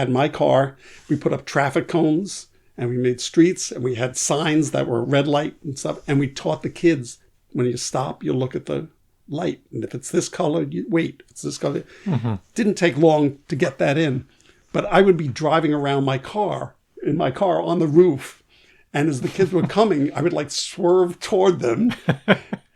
my car. We put up traffic cones, and we made streets, and we had signs that were red light and stuff. And we taught the kids, when you stop, you look at the light, and if it's this color, you wait. If it's this color. Didn't take long to get that in, but I would be driving around in my car on the roof, and as the kids were coming, I would like swerve toward them.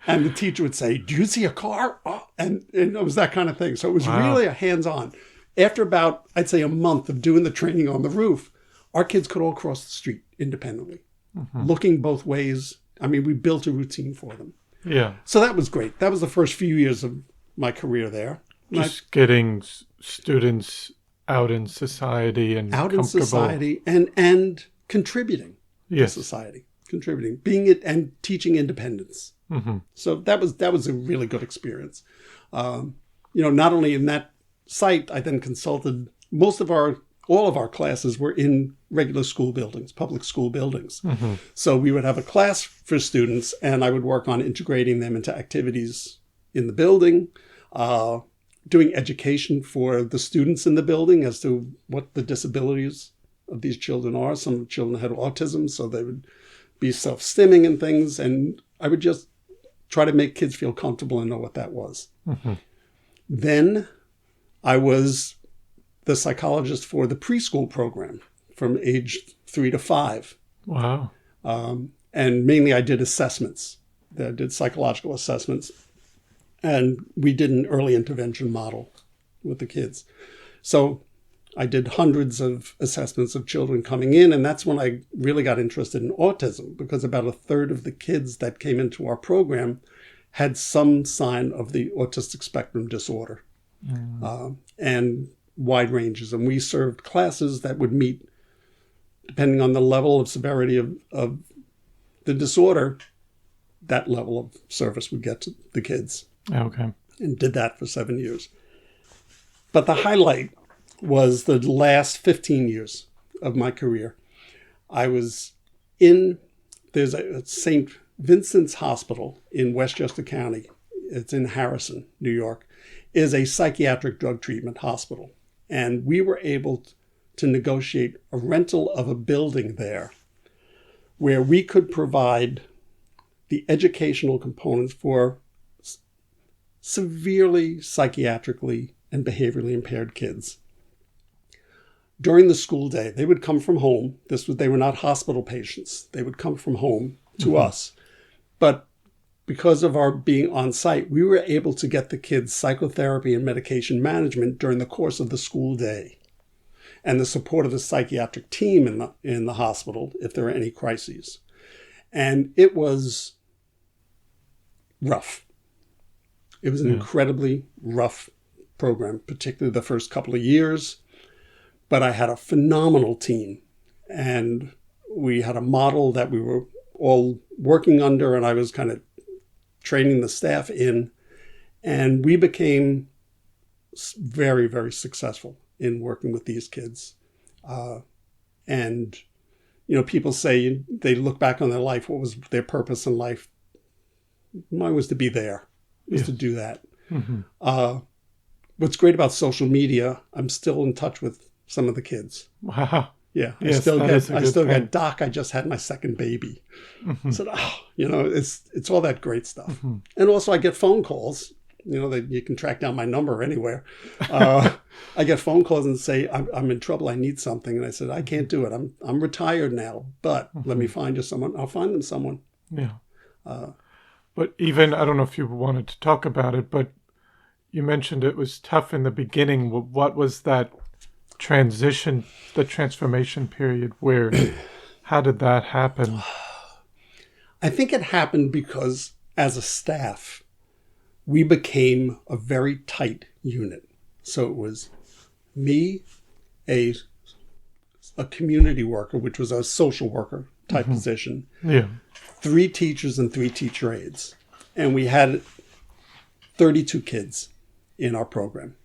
And the teacher would say, do you see a car? Oh, and it was that kind of thing. So it was really a hands-on. After about, I'd say, a month of doing the training on the roof, our kids could all cross the street independently, looking both ways. I mean, we built a routine for them. Yeah. So that was great. That was the first few years of my career there. Just getting students out in society and out in society and contributing to society, being it and teaching independence. So that was a really good experience. Not only in that site, I then consulted all of our classes were in regular school buildings, public school buildings. So we would have a class for students, and I would work on integrating them into activities in the building, doing education for the students in the building as to what the disabilities of these children are. Some of the children had autism, so they would be self-stimming and things, and I would just try to make kids feel comfortable and know what that was. Then I was the psychologist for the preschool program from age 3 to 5. Wow. And mainly I did assessments. I did psychological assessments. And we did an early intervention model with the kids. So I did hundreds of assessments of children coming in, and that's when I really got interested in autism, because about a third of the kids that came into our program had some sign of the autistic spectrum disorder, and wide ranges. And we served classes that would meet, depending on the level of severity of the disorder, that level of service would get to the kids. Okay. And did that for 7 years. But the highlight was the last 15 years of my career. I was there's a St. Vincent's Hospital in Westchester County. It's in Harrison, New York, is a psychiatric drug treatment hospital. And we were able to negotiate a rental of a building there where we could provide the educational components for severely psychiatrically and behaviorally impaired kids. During the school day, they would come from home. They were not hospital patients. They would come from home to us. But because of our being on site, we were able to get the kids psychotherapy and medication management during the course of the school day, and the support of the psychiatric team in the hospital if there were any crises. And it was rough. It was an incredibly rough program, particularly the first couple of years. But I had a phenomenal team, and we had a model that we were all working under, and I was kind of training the staff in, and we became very, very successful in working with these kids. And, people say they look back on their life, what was their purpose in life? Mine was to be there, to do that. Mm-hmm. What's great about social media, I'm still in touch with some of the kids. Wow. Yeah, yes, I still get, Doc, I just had my second baby. Mm-hmm. I said, it's all that great stuff. Mm-hmm. And also I get phone calls, that you can track down my number anywhere. I get phone calls and say, I'm in trouble, I need something. And I said, I can't do it. I'm retired now, but let me find you someone. I'll find them someone. Yeah. But even, I don't know if you wanted to talk about it, but you mentioned it was tough in the beginning. What was that transition, the transformation period how did that happen? I think it happened because as a staff, we became a very tight unit. So it was me, a community worker, which was a social worker type position. Yeah. 3 teachers and 3 teacher aides. And we had 32 kids in our program.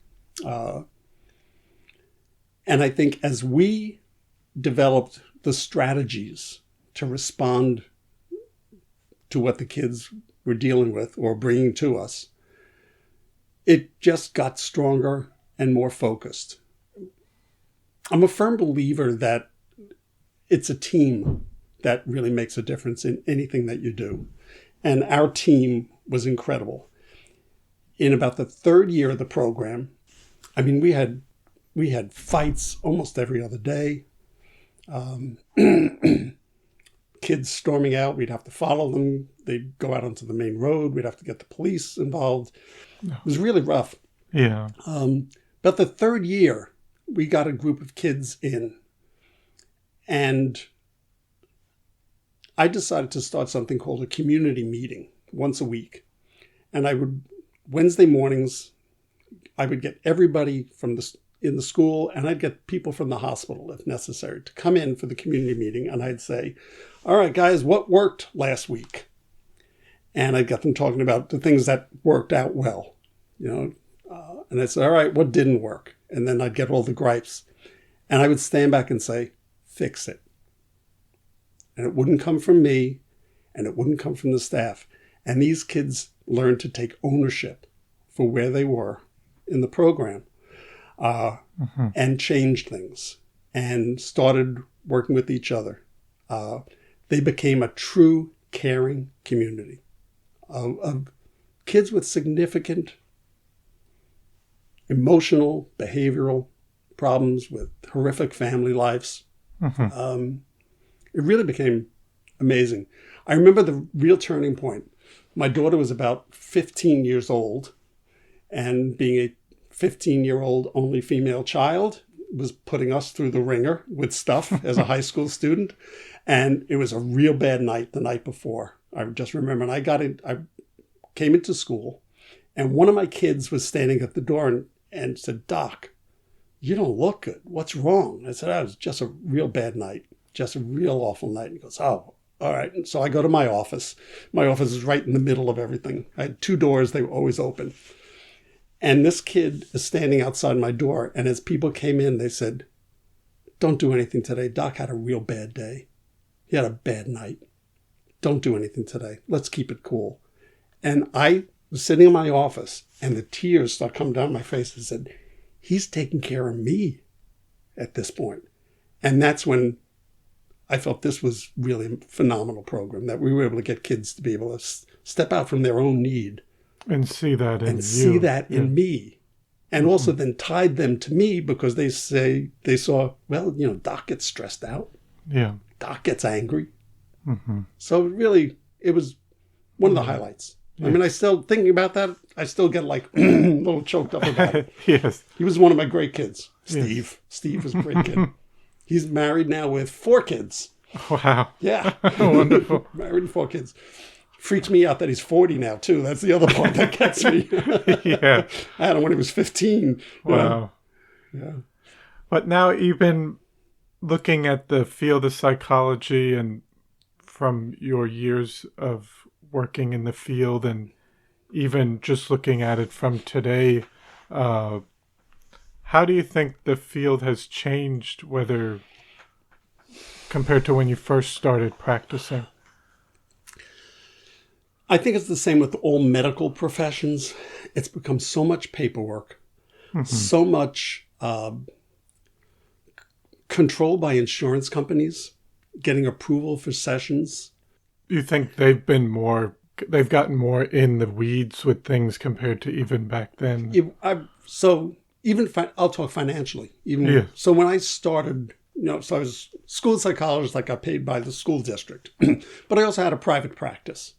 And I think as we developed the strategies to respond to what the kids were dealing with or bringing to us, it just got stronger and more focused. I'm a firm believer that it's a team that really makes a difference in anything that you do. And our team was incredible. In about the 3rd year of the program, we had fights almost every other day. Kids storming out, we'd have to follow them. They'd go out onto the main road. We'd have to get the police involved. It was really rough. Yeah. But the 3rd year, we got a group of kids in, and I decided to start something called a community meeting once a week. And Wednesday mornings, I would get everybody in the school, and I'd get people from the hospital, if necessary, to come in for the community meeting. And I'd say, all right, guys, what worked last week? And I'd get them talking about the things that worked out well, and I'd say, all right, what didn't work? And then I'd get all the gripes. And I would stand back and say, fix it. And it wouldn't come from me, and it wouldn't come from the staff. And these kids learned to take ownership for where they were in the program. And changed things and started working with each other. They became a true caring community of kids with significant emotional, behavioral problems, with horrific family lives. It really became amazing. I remember the real turning point. My daughter was about 15 years old, and being a 15-year-old only female child was putting us through the ringer with stuff as a high school student. And it was a real bad night the night before. I just remember, and I came into school, and one of my kids was standing at the door and said, Doc, you don't look good. What's wrong? I said, it was just a real bad night, just a real awful night. And he goes, oh, all right. And so I go to my office. My office is right in the middle of everything. I had 2 doors. They were always open. And this kid is standing outside my door. And as people came in, they said, don't do anything today. Doc had a real bad day. He had a bad night. Don't do anything today. Let's keep it cool. And I was sitting in my office, and the tears start coming down my face and said, he's taking care of me at this point. And that's when I felt this was really a phenomenal program, that we were able to get kids to be able to step out from their own need. And see that in you. And see that in me. And also then tied them to me because they saw, well, Doc gets stressed out. Yeah. Doc gets angry. So really, it was one of the highlights. Yeah. I mean, I still, thinking about that, I still get like a little choked up about it. Yes. He was one of my great kids, Steve. Yes. Steve was a great kid. He's married now with 4 kids. Wow. Yeah. Wonderful. Married with 4 kids. Freaks me out that he's 40 now, too. That's the other part that gets me. Yeah. I had him when he was 15. Wow. Yeah. But now you've been looking at the field of psychology, and from your years of working in the field, and even just looking at it from today, how do you think the field has changed, whether compared to when you first started practicing? I think it's the same with all medical professions. It's become so much paperwork, so much control by insurance companies, getting approval for sessions. You think they've gotten more in the weeds with things compared to even back then? I'll talk financially. Yeah. So when I started, so I was school psychologist, I got paid by the school district, but I also had a private practice.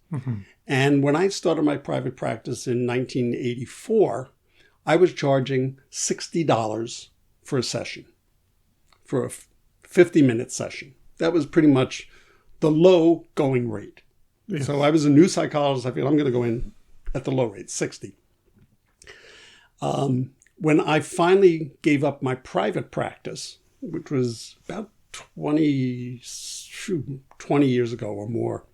And when I started my private practice in 1984, I was charging $60 for a session, for a 50-minute session. That was pretty much the low going rate. Yes. So I was a new psychologist. I figured I'm going to go in at the low rate, 60. When I finally gave up my private practice, which was about 20 years ago or more,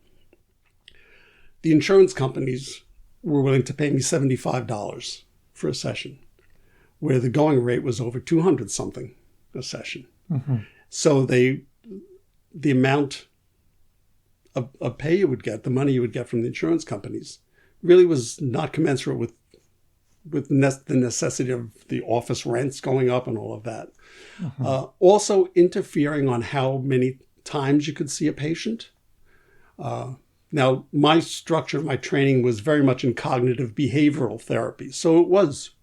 the insurance companies were willing to pay me $75 for a session, where the going rate was over 200 something a session. So the amount of pay you would get, the money you would get from the insurance companies, really was not commensurate with the necessity of the office rents going up and all of that. Also interfering on how many times you could see a patient. Now, my structure, my training was very much in cognitive behavioral therapy. So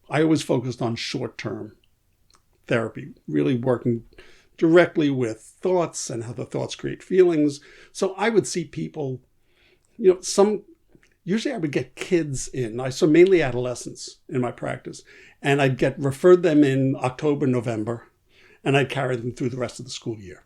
I always focused on short-term therapy, really working directly with thoughts and how the thoughts create feelings. So I would see people, usually I would get kids in. I saw mainly adolescents in my practice, and I'd referred them in October, November, and I'd carry them through the rest of the school year.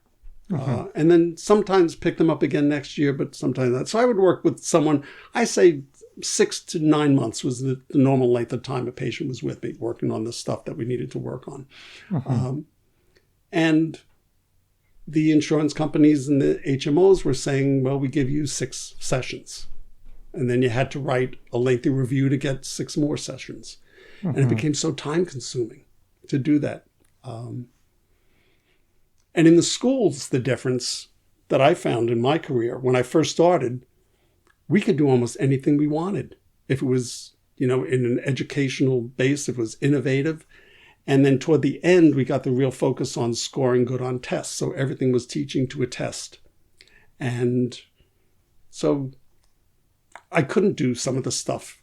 And then sometimes pick them up again next year, but sometimes not. So I would work with someone, I say 6 to 9 months was the normal length of time a patient was with me, working on the stuff that we needed to work on. And the insurance companies and the HMOs were saying, well, we give you 6 sessions. And then you had to write a lengthy review to get 6 more sessions. And it became so time consuming to do that. And in the schools, the difference that I found in my career, when I first started, we could do almost anything we wanted. If it was, in an educational base, if it was innovative. And then toward the end, we got the real focus on scoring good on tests. So everything was teaching to a test. And so I couldn't do some of the stuff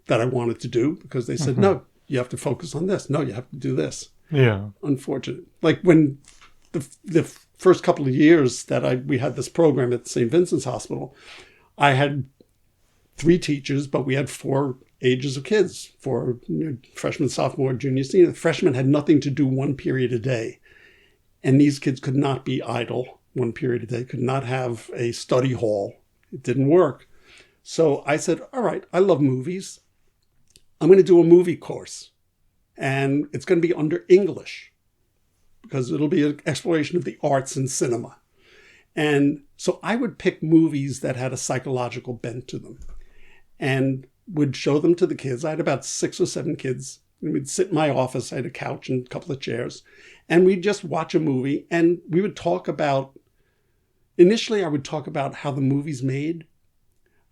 that I wanted to do because they said, no, you have to focus on this. No, you have to do this. Yeah. Unfortunate. Like when the first couple of years that we had this program at St. Vincent's Hospital, I had 3 teachers, but we had 4 ages of kids, for freshman, sophomore, junior, senior. The freshmen had nothing to do 1 period a day. And these kids could not be idle 1 period a day, could not have a study hall. It didn't work. So I said, all right, I love movies. I'm going to do a movie course. And it's going to be under English, because it'll be an exploration of the arts and cinema. And so I would pick movies that had a psychological bent to them and would show them to the kids. I had about 6 or 7 kids. And we'd sit in my office. I had a couch and a couple of chairs. And we'd just watch a movie. And we would talk about, initially I would talk about how the movie's made.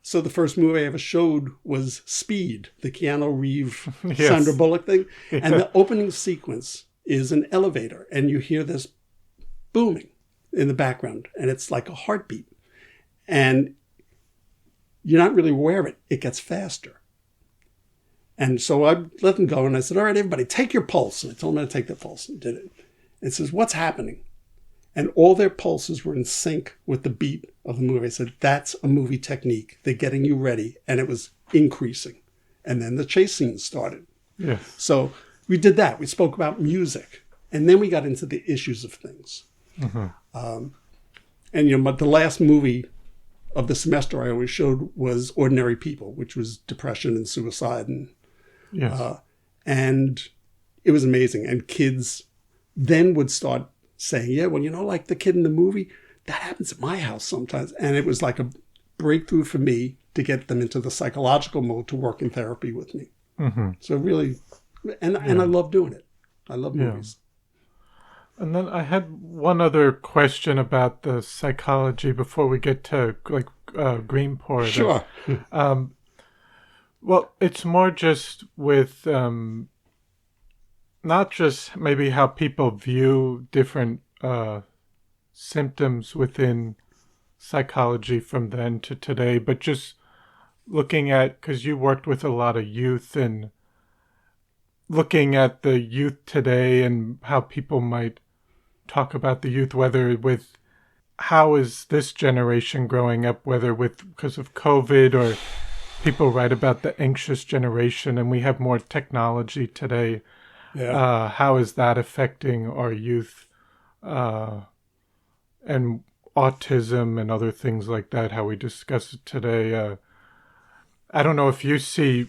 So the first movie I ever showed was Speed, the Keanu Reeves, Yes. Sandra Bullock thing. Yeah. And the opening sequence is an elevator, and you hear this booming in the background, and it's like a heartbeat. And you're not really aware of it. It gets faster. And so I let them go, and I said, all right, everybody, take your pulse. And I told them to take their pulse, and did it. It says, what's happening? And all their pulses were in sync with the beat of the movie. I said, that's a movie technique. They're getting you ready. And it was increasing. And then the chase scene started. Yes. So we did that. We spoke about music. And then we got into the issues of things. And, the last movie of the semester I always showed was Ordinary People, which was depression and suicide. Yes. And it was amazing. And kids then would start saying, yeah, well, like the kid in the movie, that happens at my house sometimes. And it was like a breakthrough for me to get them into the psychological mode to work in therapy with me. So really, and I love doing it. I love movies. And then I had one other question about the psychology before we get to Greenport. Sure. Well, it's more just with not just maybe how people view different symptoms within psychology from then to today, but just looking at, because you worked with a lot of youth, and looking at the youth today and how people might talk about the youth, whether with how is this generation growing up, whether because of COVID, or people write about the anxious generation and we have more technology today. Yeah. How is that affecting our youth, and autism and other things like that, how we discuss it today? I don't know if you see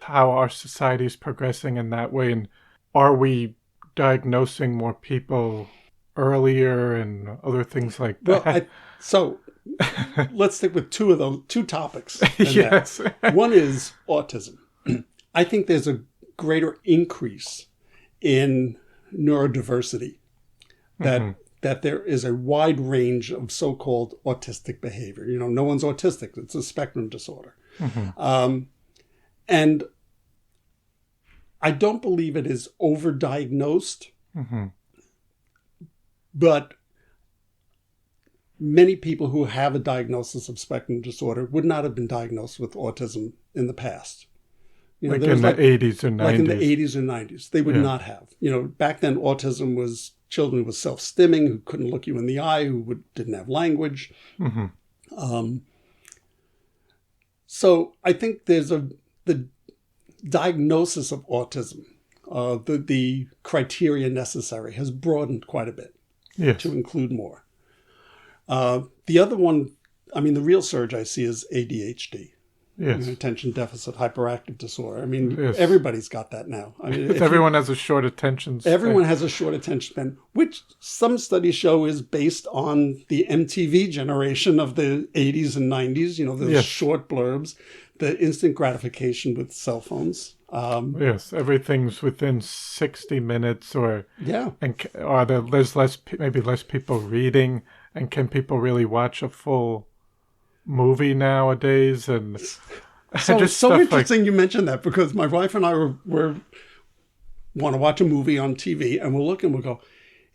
how our society is progressing in that way, and are we diagnosing more people earlier and other things like that? Well, so let's stick with two topics. Yes. One is autism. I think there's a greater increase in neurodiversity, that there is a wide range of so-called autistic behavior. No one's autistic. It's a spectrum disorder. And I don't believe it is overdiagnosed, but many people who have a diagnosis of spectrum disorder would not have been diagnosed with autism in the past. Like in the 80s or 90s. Like in the 80s or 90s. They would not have. Back then, autism was children with self-stimming, who couldn't look you in the eye, who didn't have language. So I think there's the diagnosis of autism, the criteria necessary has broadened quite a bit to include more. The other one, the real surge I see is ADHD. Yes. Attention deficit hyperactive disorder. Everybody's got that now. Everyone has a short attention span. Everyone has a short attention span, which some studies show is based on the MTV generation of the 80s and 90s, those short blurbs, the instant gratification with cell phones. Yes, everything's within 60 minutes, or there's maybe less people reading, and can people really watch a full movie nowadays? And so interesting you mentioned that, because my wife and I were want to watch a movie on TV, and we'll look and we'll go,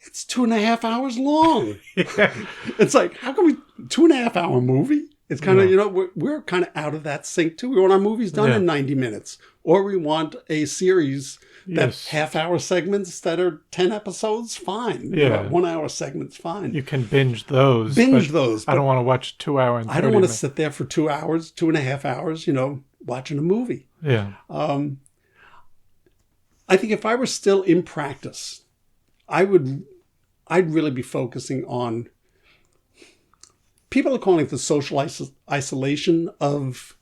it's 2.5 hours long. It's like, how can we 2.5 hour movie? It's kind of, we're kind of out of that sync too. We want our movies done in 90 minutes, or we want a series that half-hour segments that are 10 episodes, fine. 1 hour segments, fine. You can binge those. I don't want to watch 2 hour and 30 I don't want to minutes. sit there for 2 hours, 2.5 hours, watching a movie. Yeah. I think if I were still in practice, I'd really be focusing on, people are calling it the social isolation of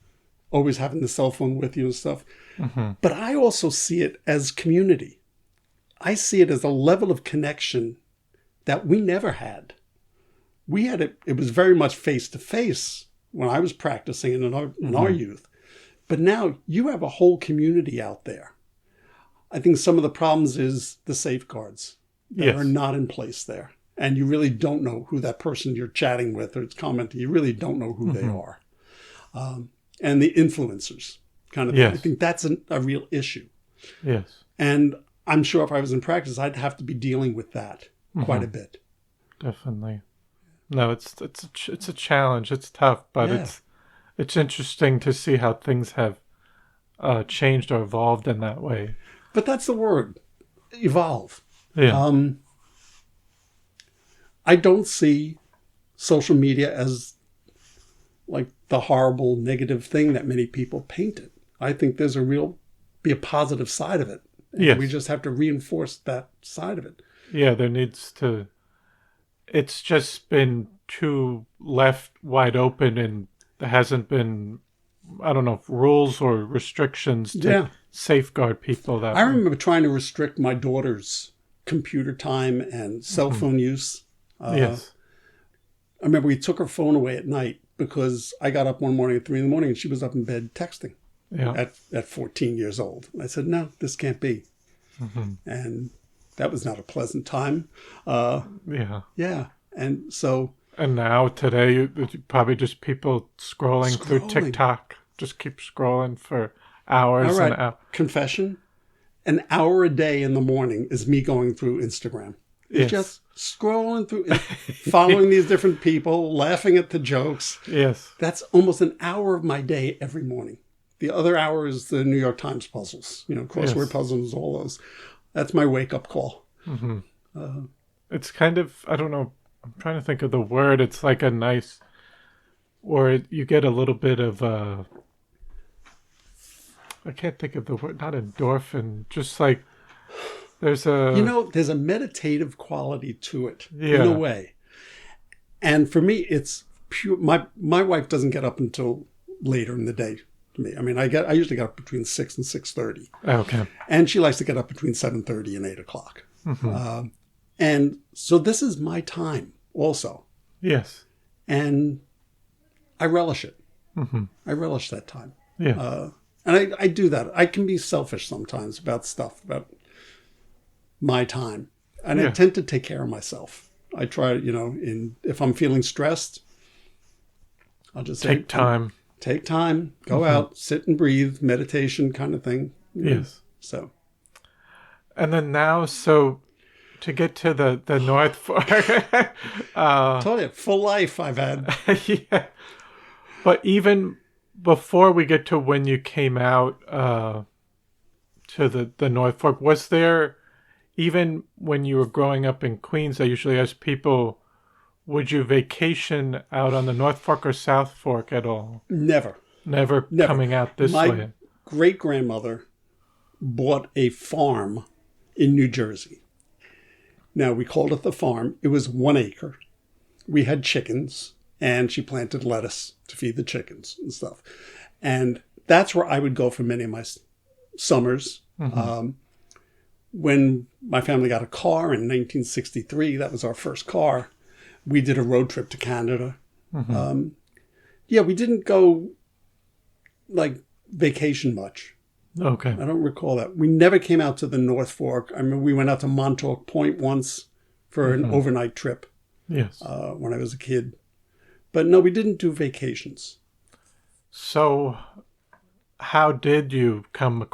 always having the cell phone with you and stuff. But I also see it as community. I see it as a level of connection that we never had. We had it. It was very much face to face when I was practicing in our youth. But now you have a whole community out there. I think some of the problems is the safeguards that are not in place there. And you really don't know who that person you're chatting with or it's commenting, you really don't know who they are. and the influencers kind of thing. Yes. I think that's a real issue. Yes. And I'm sure if I was in practice, I'd have to be dealing with that quite a bit. Definitely. No, it's a challenge. It's tough, but Yeah. it's interesting to see how things have changed or evolved in that way. But that's the word, evolve. Yeah. I don't see social media as like the horrible negative thing that many people paint it. I think there's be a positive side of it. And Yes. we just have to reinforce that side of it. Yeah, it's just been too left wide open, and there hasn't been, I don't know, rules or restrictions to safeguard people that I way. remember trying to restrict my daughter's computer time and cell phone use. Yes. I remember we took her phone away at night because I got up one morning at 3 a.m. and she was up in bed texting Yeah. at 14 years old. And I said, no, this can't be. And that was not a pleasant time. Yeah. Yeah. And so... And now, today, it's probably just people scrolling through Scrolling. TikTok. Just keep scrolling for hours All right, and hours. confession, an hour a day in the morning is me going through Instagram. It's Yes. just scrolling through, following these different people, laughing at the jokes. Yes. That's almost an hour of my day every morning. The other hour is the New York Times puzzles, crossword Yes. puzzles, all those. That's my wake-up call. It's kind of, I don't know, I'm trying to think of the word. It's like a nice, or you get a little bit of, I can't think of the word, not endorphin, just like there's a... There's a meditative quality to it in Yeah. a way. And for me, it's pure. My wife doesn't get up until later in the day to me. I mean, I usually get up between 6 and 6:30. Okay. And she likes to get up between 7:30 and 8 o'clock. And so this is my time also. Yes. And I relish it. I relish that time. Yeah. And I do that. I can be selfish sometimes about stuff, about my time. And I Yeah. tend to take care of myself. I try, if I'm feeling stressed, I'll just say, Take time. Take time, go out, sit and breathe, meditation kind of thing. Yes. So. And then now, so to get to the North Fork, Told you, full life I've had. yeah. But even before we get to when you came out to the North Fork, was there, even when you were growing up in Queens, I usually ask people, would you vacation out on the North Fork or South Fork at all? Never. Never coming out this My way. great-grandmother bought a farm in New Jersey. Now, we called it the farm. It was 1 acre. We had chickens, and she planted lettuce to feed the chickens and stuff. And that's where I would go for many of my summers. When my family got a car in 1963, that was our first car, we did a road trip to Canada. We didn't go, like, vacation much. Okay. I don't recall that. We never came out to the North Fork. I mean, we went out to Montauk Point once for an overnight trip Yes. when I was a kid. But no, we didn't do vacations. So how did you come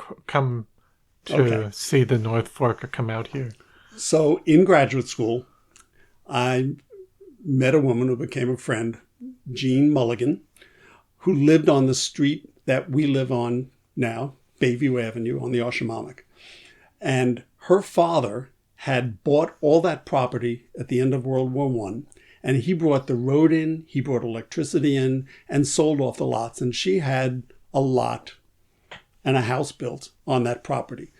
to see the North Fork or come out here? So in graduate school, I met a woman who became a friend, Jean Mulligan, who lived on the street that we live on now, Bayview Avenue on the Oshamamek. And her father had bought all that property at the end of World War I, and he brought the road in, he brought electricity in, and sold off the lots. And she had a lot and a house built on that property.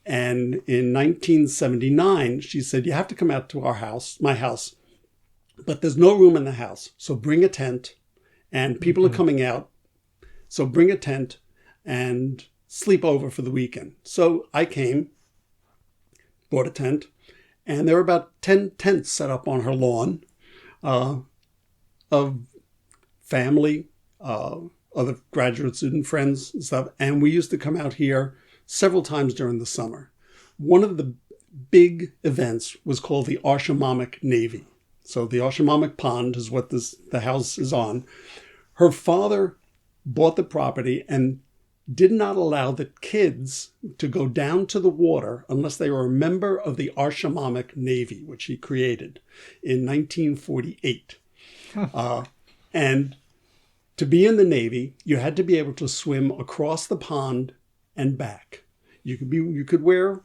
And in 1979, she said, you have to come out to our house, my house, but there's no room in the house. So bring a tent, and people are coming out. So bring a tent and sleep over for the weekend. So I came, bought a tent, and there were about 10 tents set up on her lawn of family, other graduate student friends and stuff. And we used to come out here several times during the summer. One of the big events was called the Oshamamek Navy. So the Oshamamek Pond is what the house is on. Her father bought the property and did not allow the kids to go down to the water unless they were a member of the Arshamamic Navy, which he created in 1948. And to be in the Navy, you had to be able to swim across the pond and back. You could wear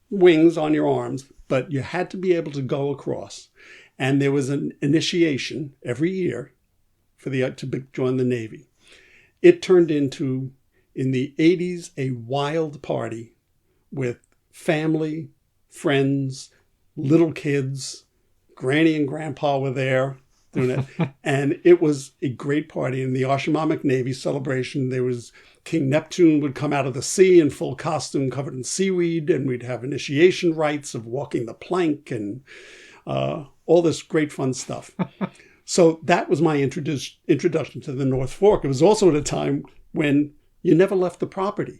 wings on your arms, but you had to be able to go across. And there was an initiation every year for join the Navy. It turned into, in the 80s, a wild party with family, friends, little kids. Granny and Grandpa were there doing it. And it was a great party. In the Arshamamic Navy celebration, there was King Neptune would come out of the sea in full costume covered in seaweed, and we'd have initiation rites of walking the plank and all this great fun stuff. So that was my introduction to the North Fork. It was also at a time when you never left the property.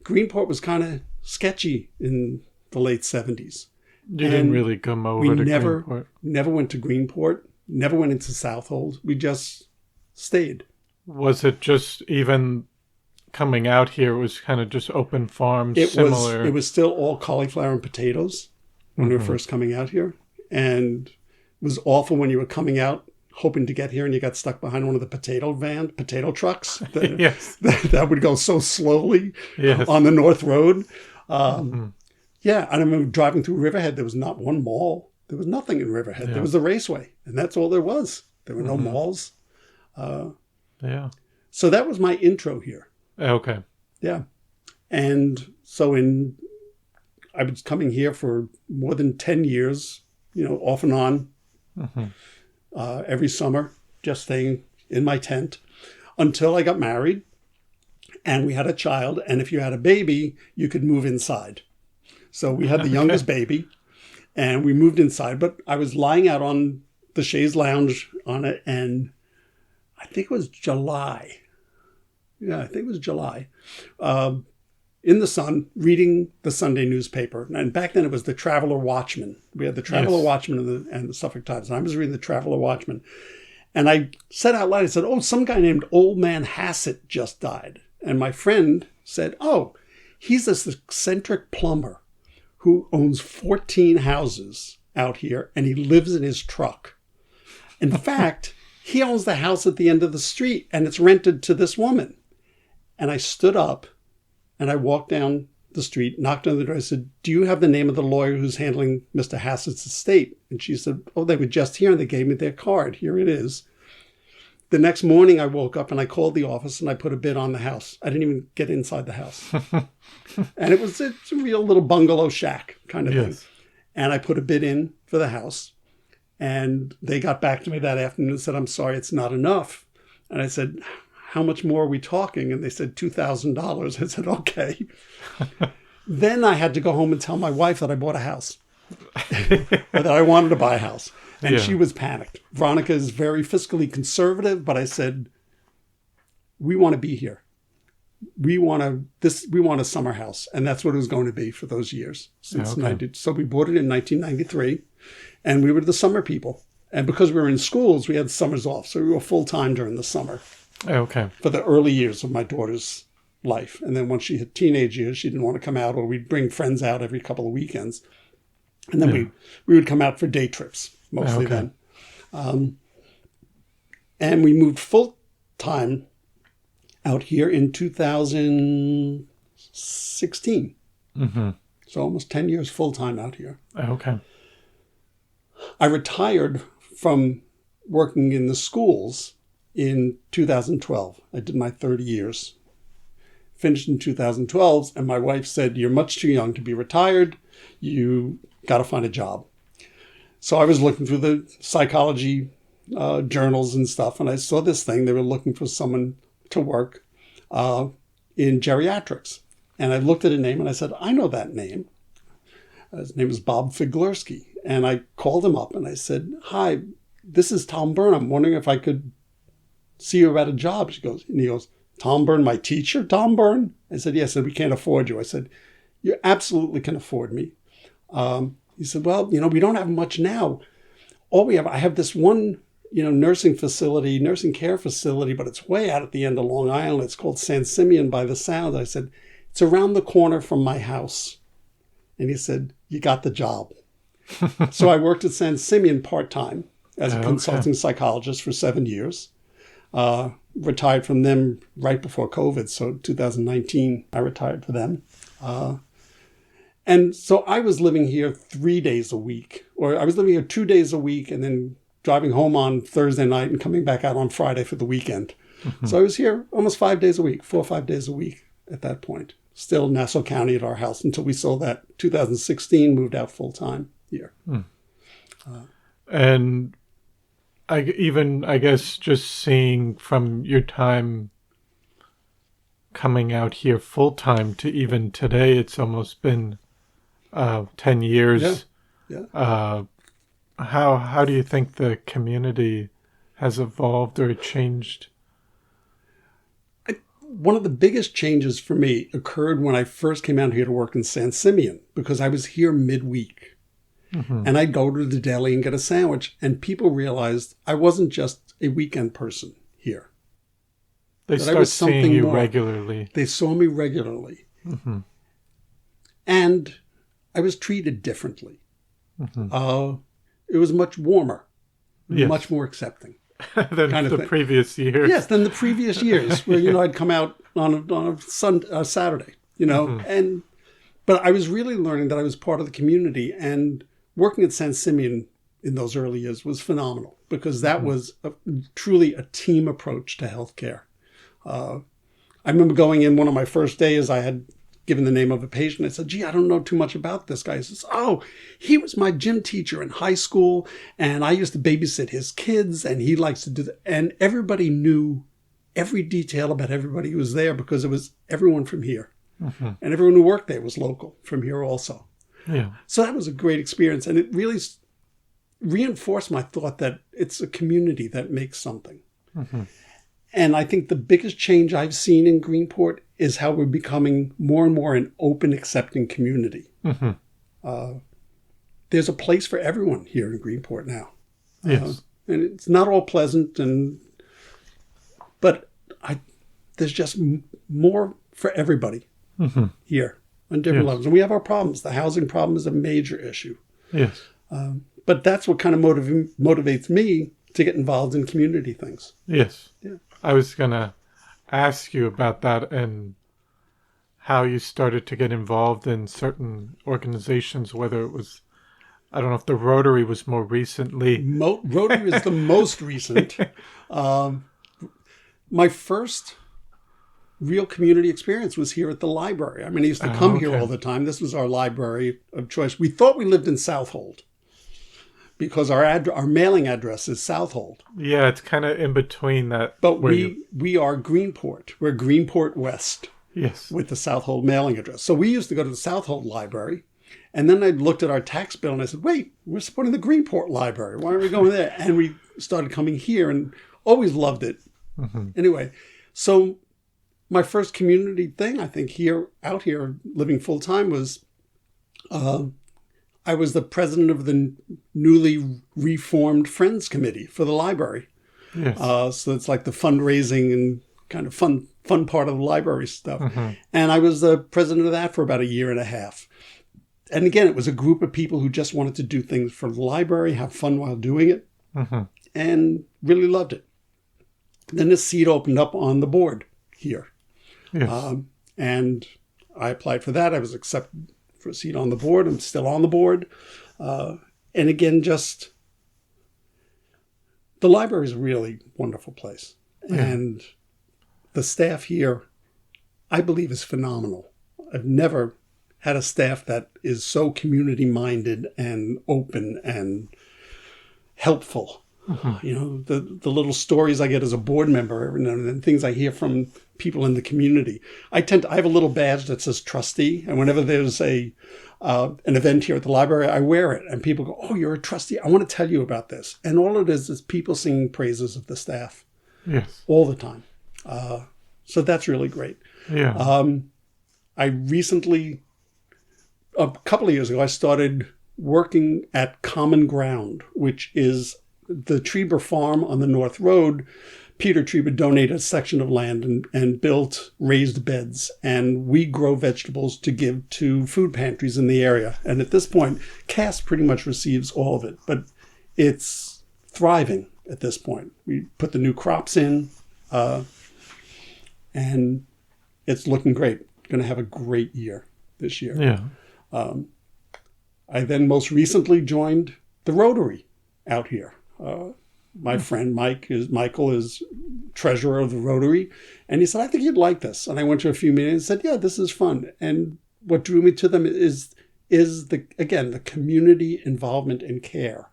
Greenport was kind of sketchy in the late 70s. You didn't really come over to Greenport? Never went to Greenport, never went into Southold. We just stayed. Was it just even coming out here, it was kind of just open farms, similar? It was still all cauliflower and potatoes when we were first coming out here. And it was awful when you were coming out hoping to get here and you got stuck behind one of the potato trucks yes. that would go so slowly on the North Road. Yeah, I remember driving through Riverhead. There was not one mall. There was nothing in Riverhead. There was the raceway, and that's all there was. There were no malls. So that was my intro here. Okay. Yeah. And so I was coming here for more than 10 years, off and on, every summer, just staying in my tent until I got married and we had a child. And if you had a baby, you could move inside. So we had the youngest baby and we moved inside, but I was lying out on the chaise lounge on it. And I think it was July. Yeah, I think it was July. In the sun, reading the Sunday newspaper. And back then it was the Traveler Watchman. We had the Traveler Watchman and the Suffolk Times. And I was reading the Traveler Watchman. And I said out loud, I said, some guy named Old Man Hassett just died. And my friend said, he's this eccentric plumber who owns 14 houses out here and he lives in his truck. In fact, he owns the house at the end of the street and it's rented to this woman. And I stood up and I walked down the street, knocked on the door. I said, do you have the name of the lawyer who's handling Mr. Hassett's estate? And she said, they were just here and they gave me their card. Here it is. The next morning I woke up and I called the office and I put a bid on the house. I didn't even get inside the house. And it's a real little bungalow shack kind of thing. And I put a bid in for the house. And they got back to me that afternoon and said, I'm sorry, it's not enough. And I said, how much more are we talking? And they said, $2,000. I said, okay. Then I had to go home and tell my wife that I bought a house, that I wanted to buy a house. And she was panicked. Veronica is very fiscally conservative, but I said, we want to be here. We want a summer house. And that's what it was going to be for those years. So we bought it in 1993 and we were the summer people. And because we were in schools, we had summers off. So we were full-time during the summer. Okay. For the early years of my daughter's life. And then once she hit teenage years, she didn't want to come out, or we'd bring friends out every couple of weekends. And then we would come out for day trips, mostly then. And we moved full-time out here in 2016. So almost 10 years full-time out here. Okay. I retired from working in the schools in 2012. I did my 30 years. Finished in 2012, and my wife said, you're much too young to be retired. You got to find a job. So I was looking through the psychology journals and stuff, and I saw this thing. They were looking for someone to work in geriatrics. And I looked at a name, and I said, I know that name. His name is Bob Figlerski. And I called him up, and I said, hi, this is Tom Byrne. I'm wondering if I could see you about a job. He goes, Tom Byrne, my teacher, Tom Byrne? I said, yes. I said, we can't afford you. I said, you absolutely can afford me. He said, well, we don't have much now. I have this one nursing care facility, but it's way out at the end of Long Island. It's called San Simeon by the Sound. I said, it's around the corner from my house. And he said, you got the job. So I worked at San Simeon part-time as a consulting psychologist for 7 years. Retired from them right before COVID. So 2019, I retired for them. And so I was living here 3 days a week, or I was living here 2 days a week and then driving home on Thursday night and coming back out on Friday for the weekend. Mm-hmm. So I was here almost 5 days a week, 4 or 5 days a week at that point. Still Nassau County at our house until we sold that 2016, moved out full time here. Mm. And I guess just seeing from your time coming out here full time to even today, it's almost been 10 years. Yeah. How do you think the community has evolved or changed? One of the biggest changes for me occurred when I first came out here to work in San Simeon, because I was here midweek. Mm-hmm. And I'd go to the deli and get a sandwich, and people realized I wasn't just a weekend person here. They start seeing you regularly. They saw me regularly. Mm-hmm. And I was treated differently. Mm-hmm. It was much warmer, much more accepting. than the previous years. Yes, than the previous years, where, I'd come out on a Saturday, Mm-hmm. But I was really learning that I was part of the community, and working at San Simeon in those early years was phenomenal, because that mm-hmm. was truly a team approach to healthcare. I remember going in one of my first days, I had given the name of a patient. I said, gee, I don't know too much about this guy. He says, oh, he was my gym teacher in high school, and I used to babysit his kids, and he likes to do that. And everybody knew every detail about everybody who was there, because it was everyone from here. Mm-hmm. And everyone who worked there was local from here also. Yeah. So that was a great experience. And it really reinforced my thought that it's a community that makes something. Mm-hmm. And I think the biggest change I've seen in Greenport is how we're becoming more and more an open, accepting community. Mm-hmm. There's a place for everyone here in Greenport now. Yes. And it's not all pleasant, but there's just more for everybody mm-hmm. here on different levels. And we have our problems. The housing problem is a major issue. Yes. But that's what kind of motivates me to get involved in community things. Yes. Yeah. I was going to ask you about that and how you started to get involved in certain organizations, whether it was, I don't know if the Rotary was more recently. Rotary is the most recent. My first real community experience was here at the library. I mean, I used to come here all the time. This was our library of choice. We thought we lived in Southold, because our mailing address is Southold. Yeah, it's kind of in between that. But we are Greenport. We're Greenport West. Yes. With the Southold mailing address. So we used to go to the Southold library, and then I looked at our tax bill and I said, wait, we're supporting the Greenport library. Why aren't we going there? And we started coming here and always loved it. Mm-hmm. Anyway, so my first community thing, I think, out here living full time was I was the president of the newly reformed Friends Committee for the library. Yes. So it's like the fundraising and kind of fun part of the library stuff. Mm-hmm. And I was the president of that for about 1.5 years. And again, it was a group of people who just wanted to do things for the library, have fun while doing it, mm-hmm. and really loved it. Then this seat opened up on the board here. Yes. And I applied for that. I was accepted for a seat on the board. I'm still on the board. And again, just the library is a really wonderful place. Yeah. And the staff here, I believe, is phenomenal. I've never had a staff that is so community-minded and open and helpful. Mm-hmm. The little stories I get as a board member every now and then, things I hear from people in the community. I have a little badge that says trustee, and whenever there's an event here at the library, I wear it, and people go, oh, you're a trustee. I want to tell you about this. And all it is people singing praises of the staff. Yes. All the time. So that's really great. Yeah. I recently, a couple of years ago, I started working at Common Ground, which is the Trieber farm on the North Road, Peter Trieber donated a section of land and built raised beds. And we grow vegetables to give to food pantries in the area. And at this point, Cass pretty much receives all of it. But it's thriving at this point. We put the new crops in, and it's looking great. Going to have a great year this year. Yeah. I then most recently joined the Rotary out here. My friend Michael is treasurer of the Rotary, and he said, I think you'd like this. And I went to a few meetings and said, yeah, this is fun. And what drew me to them is the community involvement and care.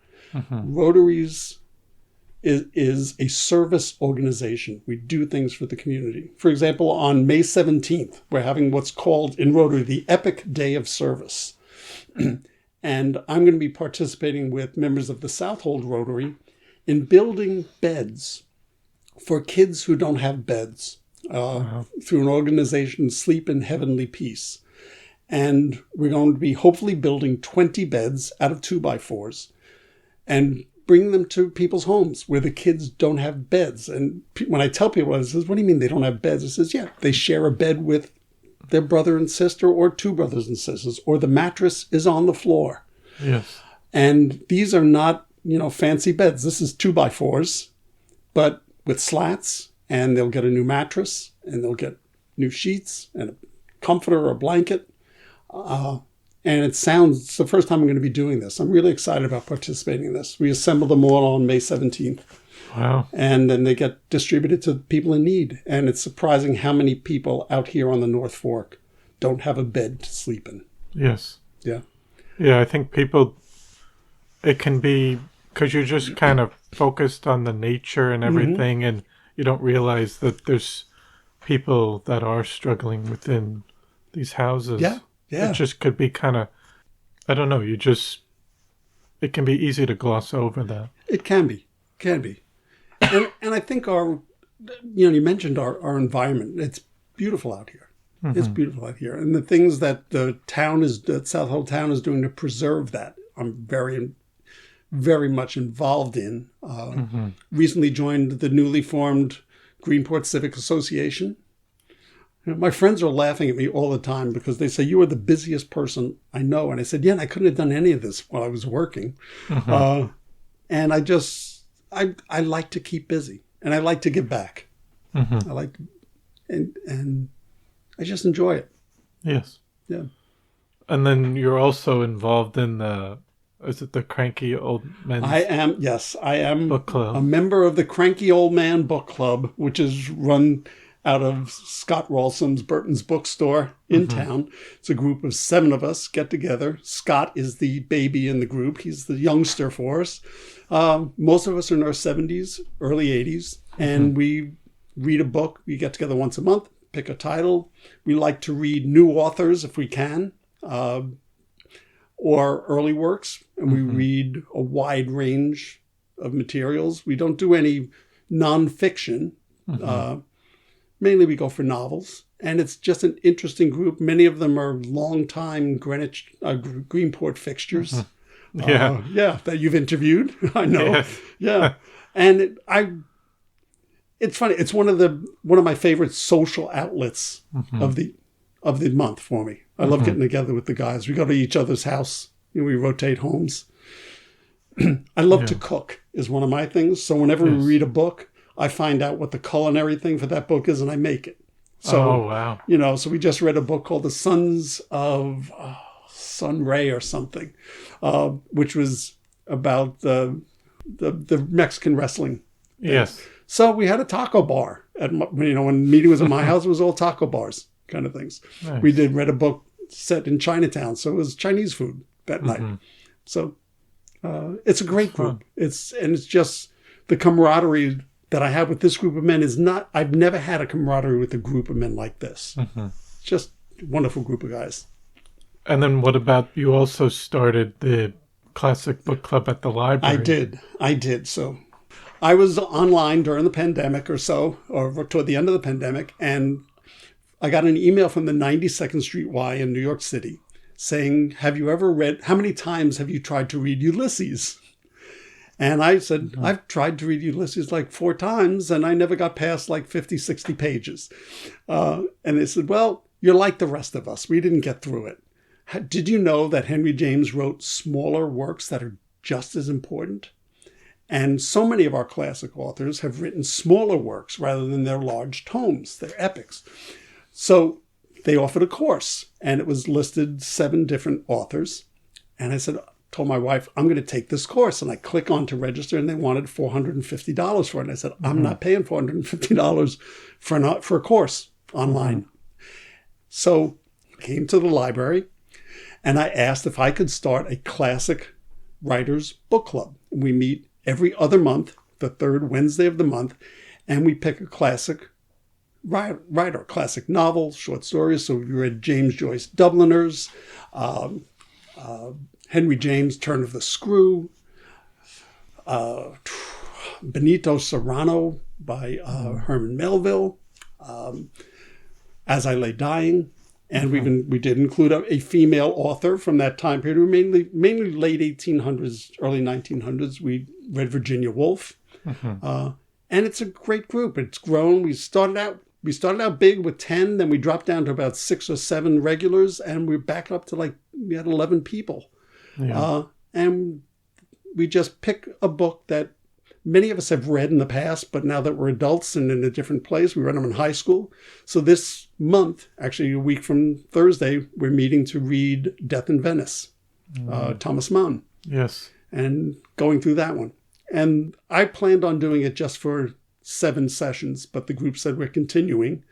Rotaries is a service organization. We do things for the community. For example, on May 17th, we're having what's called in Rotary the Epic Day of Service. And I'm going to be participating with members of the Southold Rotary in building beds for kids who don't have beds through an organization, Sleep in Heavenly Peace. And we're going to be hopefully building 20 beds out of 2x4s and bring them to people's homes where the kids don't have beds. And when I tell people, I says, what do you mean they don't have beds? I says, yeah, they share a bed with their brother and sister or two brothers and sisters, or the mattress is on the floor. Yes. And these are not, fancy beds. This is 2x4s, but with slats, and they'll get a new mattress, and they'll get new sheets and a comforter or a blanket. And it's the first time I'm going to be doing this. I'm really excited about participating in this. We assemble them all on May 17th. Wow. And then they get distributed to people in need. And it's surprising how many people out here on the North Fork don't have a bed to sleep in. Yes. Yeah. Yeah, I think it can be, because you're just kind of focused on the nature and everything, and you don't realize that there's people that are struggling within these houses. Yeah. Yeah. It just could be kind of, I don't know, it can be easy to gloss over that. It can be. And I think you mentioned our environment. It's beautiful out here. It's beautiful out here. And the things that Southold Town is doing to preserve that, I'm very, very much involved in. Recently joined the newly formed Greenport Civic Association. My friends are laughing at me all the time because they say, you are the busiest person I know. And I said, yeah, and I couldn't have done any of this while I was working. And I like to keep busy, and I like to give back. I like, and I just enjoy it. Yes. Yeah. And then you're also involved in is it the Cranky Old Men? I am book club. A member of the Cranky Old Man Book Club, which is run out of Scott Rawson's Burton's Bookstore in town. It's a group of 7 of us get together. Scott is the baby in the group. He's the youngster for us. Most of us are in our 70s, early 80s, and we read a book. We get together once a month, pick a title. We like to read new authors if we can, or early works, and we read a wide range of materials. We don't do any nonfiction. Mainly we go for novels, and it's just an interesting group. Many of them are longtime Greenport fixtures. That you've interviewed. I know. Yes. Yeah. And it's funny. It's one of my favorite social outlets of the month for me. I love getting together with the guys. We go to each other's house. We rotate homes. I love to cook is one of my things. So whenever we read a book, I find out what the culinary thing for that book is, and I make it. So, wow. So we just read a book called The Sons of Sun Ray or something, which was about the Mexican wrestling. Yes. So we had a taco bar when meeting was at my house, it was all taco bars kind of things. Nice. We read a book set in Chinatown, so it was Chinese food that night. So it's a great group. It's just the camaraderie that I have with this group of men I've never had a camaraderie with a group of men like this. It's just a wonderful group of guys. And then what about, you also started the Classic Book Club at the library? I did. So I was online during the pandemic or toward the end of the pandemic, and I got an email from the 92nd Street Y in New York City saying, how many times have you tried to read Ulysses? And I said, I've tried to read Ulysses like 4 times, and I never got past like 50, 60 pages. And they said, well, you're like the rest of us. We didn't get through it. Did you know that Henry James wrote smaller works that are just as important? And so many of our classic authors have written smaller works rather than their large tomes, their epics. So they offered a course, and it was listed 7 different authors. And I told my wife, I'm going to take this course. And I click on to register, and they wanted $450 for it. And I said, I'm not paying $450 for a course online. So I came to the library, and I asked if I could start a classic writers book club. We meet every other month, the 3rd Wednesday of the month, and we pick a classic writer, classic novel, short stories. So we read James Joyce Dubliners, Henry James, Turn of the Screw, Benito Serrano by Herman Melville, As I Lay Dying. And we did include a female author from that time period, mainly late 1800s, early 1900s. We read Virginia Woolf. And it's a great group. It's grown. We started out big with 10, then we dropped down to about 6 or 7 regulars, and we're back up to we had 11 people. Yeah. And we just pick a book that many of us have read in the past, but now that we're adults and in a different place, we read them in high school. So this month, actually a week from Thursday, we're meeting to read Death in Venice, Thomas Mann. Yes. And going through that one. And I planned on doing it just for 7 sessions, but the group said we're continuing.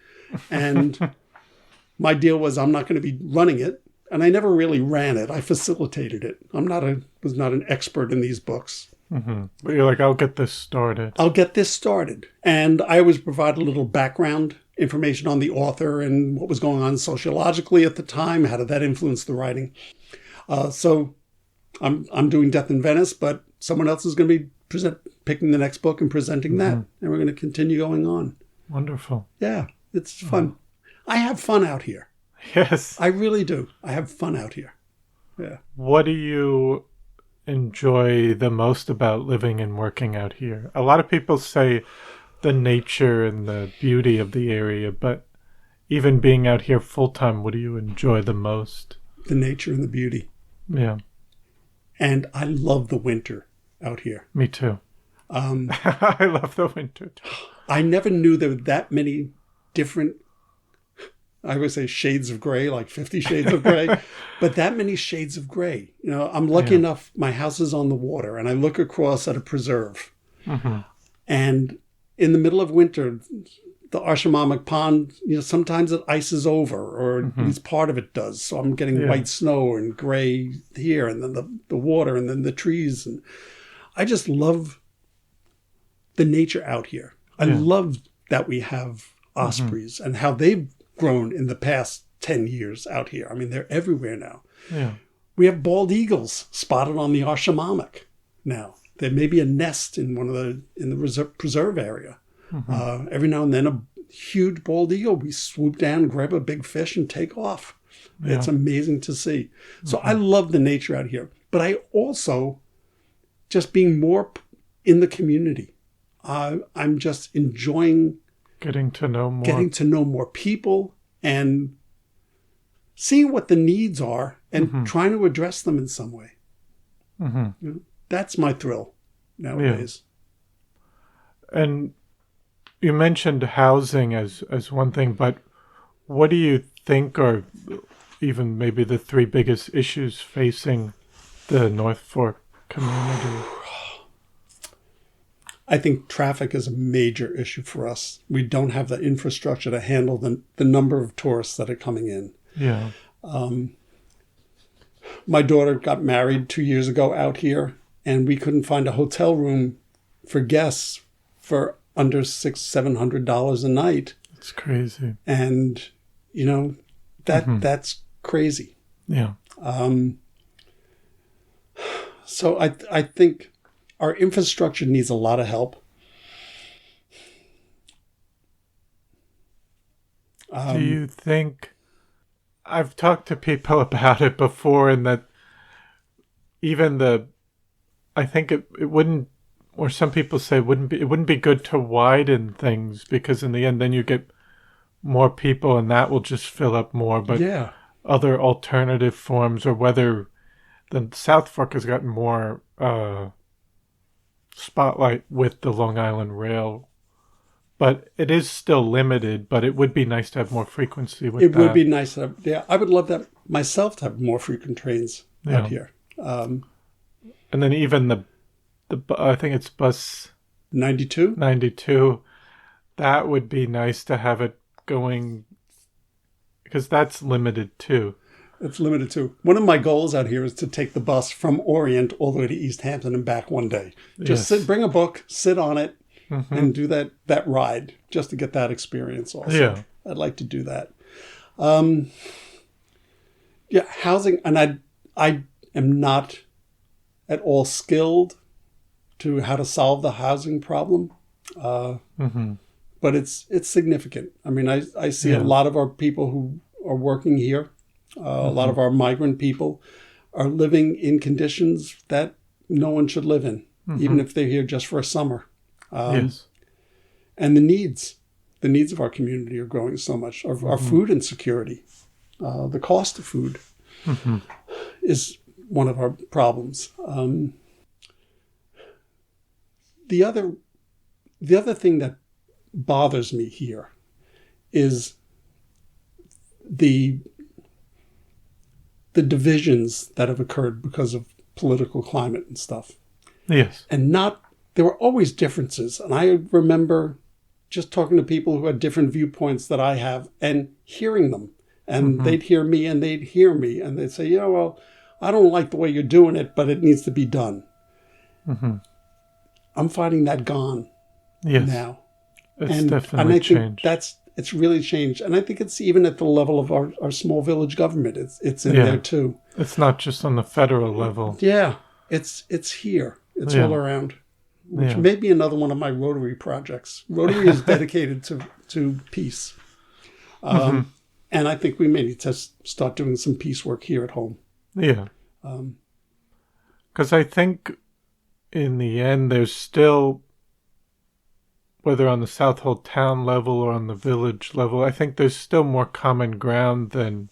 And my deal was I'm not going to be running it. And I never really ran it. I facilitated it. Was not an expert in these books. But you're like, I'll get this started. And I always provide a little background information on the author and what was going on sociologically at the time. How did that influence the writing? So I'm doing Death in Venice, but someone else is going to be picking the next book and presenting that. And we're going to continue going on. Wonderful. Yeah, it's fun. I have fun out here. Yes. I really do. I have fun out here. Yeah. What do you enjoy the most about living and working out here? A lot of people say the nature and the beauty of the area, but even being out here full time, what do you enjoy the most? The nature and the beauty. Yeah. And I love the winter out here. Me too. I love the winter too. I never knew there were that many different, I would say shades of gray, like 50 shades of gray, but that many shades of gray. You know, I'm lucky enough, my house is on the water, and I look across at a preserve. And in the middle of winter, the Archimamic Pond, sometimes it ices over, or at least part of it does. So I'm getting white snow and gray here, and then the water, and then the trees. And I just love the nature out here. I love that we have ospreys and how they've grown in the past 10 years out here. I mean, they're everywhere now. Yeah. We have bald eagles spotted on the Archimamic now. There may be a nest in the preserve area. Every now and then, a huge bald eagle, we swoop down, grab a big fish, and take off. Yeah. It's amazing to see. So I love the nature out here. But I also, just being more in the community, I'm just enjoying getting to know more people and seeing what the needs are and trying to address them in some way. That's my thrill nowadays. Yeah. And you mentioned housing as one thing, but what do you think are even maybe the 3 biggest issues facing the North Fork community? I think traffic is a major issue for us. We don't have the infrastructure to handle the number of tourists that are coming in. Yeah. My daughter got married 2 years ago out here, and we couldn't find a hotel room for guests for under $600-700 a night. It's crazy. And, that's crazy. Yeah. So I think our infrastructure needs a lot of help. Do you think, I've talked to people about it before, and that even I think it wouldn't or some people say it wouldn't be good to widen things, because in the end then you get more people and that will just fill up more. But Yeah. other alternative forms, or whether the South Fork has gotten more spotlight with the Long Island Rail, but it is still limited. But it would be nice to have more frequency with It that. would be nice to have, yeah, I would love that myself to have more frequent trains Yeah. out here. And then even the I think it's bus 92? 92, that would be nice to have it going, because that's limited too. It's limited too. One of my goals out here is to take the bus from Orient all the way to East Hampton and back one day. Just Yes. sit, bring a book, sit on it, and do that ride just to get that experience also. Yeah. I'd like to do that. Yeah, housing, and I am not at all skilled to how to solve the housing problem. But it's significant. I mean, I see a lot of our people who are working here, a lot of our migrant people are living in conditions that no one should live in, even if they're here just for a summer. Yes. And the needs of our community are growing so much. Our food insecurity, the cost of food is one of our problems. The other thing that bothers me here is the divisions that have occurred because of political climate and stuff. Yes. And there were always differences. And I remember just talking to people who had different viewpoints that I have and hearing them. And they'd hear me and they'd hear me. And they'd say, yeah, well, I don't like the way you're doing it, but it needs to be done. I'm finding that gone now. It's definitely I changed. think it's really changed. And I think it's even at the level of our small village government. It's in there too. It's not just on the federal level. Yeah. It's here. It's all around. Which may be another one of my Rotary projects. Rotary is dedicated to peace. And I think we may need to start doing some peace work here at home. Yeah. Because I think in the end, there's still, whether on the Southold town level or on the village level, I think there's still more common ground than,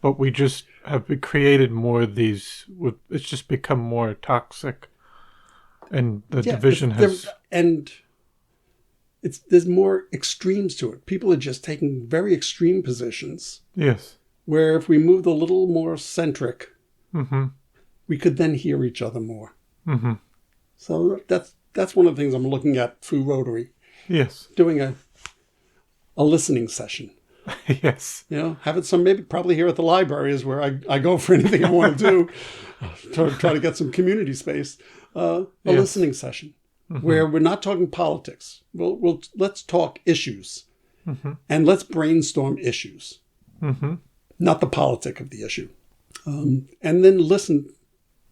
but we just have created more of these. It's just become more toxic. And the division has... And there's more extremes to it. People are just taking very extreme positions. Yes. Where if we moved a little more centric, we could then hear each other more. So that's one of the things I'm looking at through Rotary. Yes. Doing a listening session. Yes. You know, have it probably here at the library is where I go for anything I want to do. Try to get some community space. A listening session where we're not talking politics. Let's talk issues. And let's brainstorm issues. Not the politic of the issue. And then listen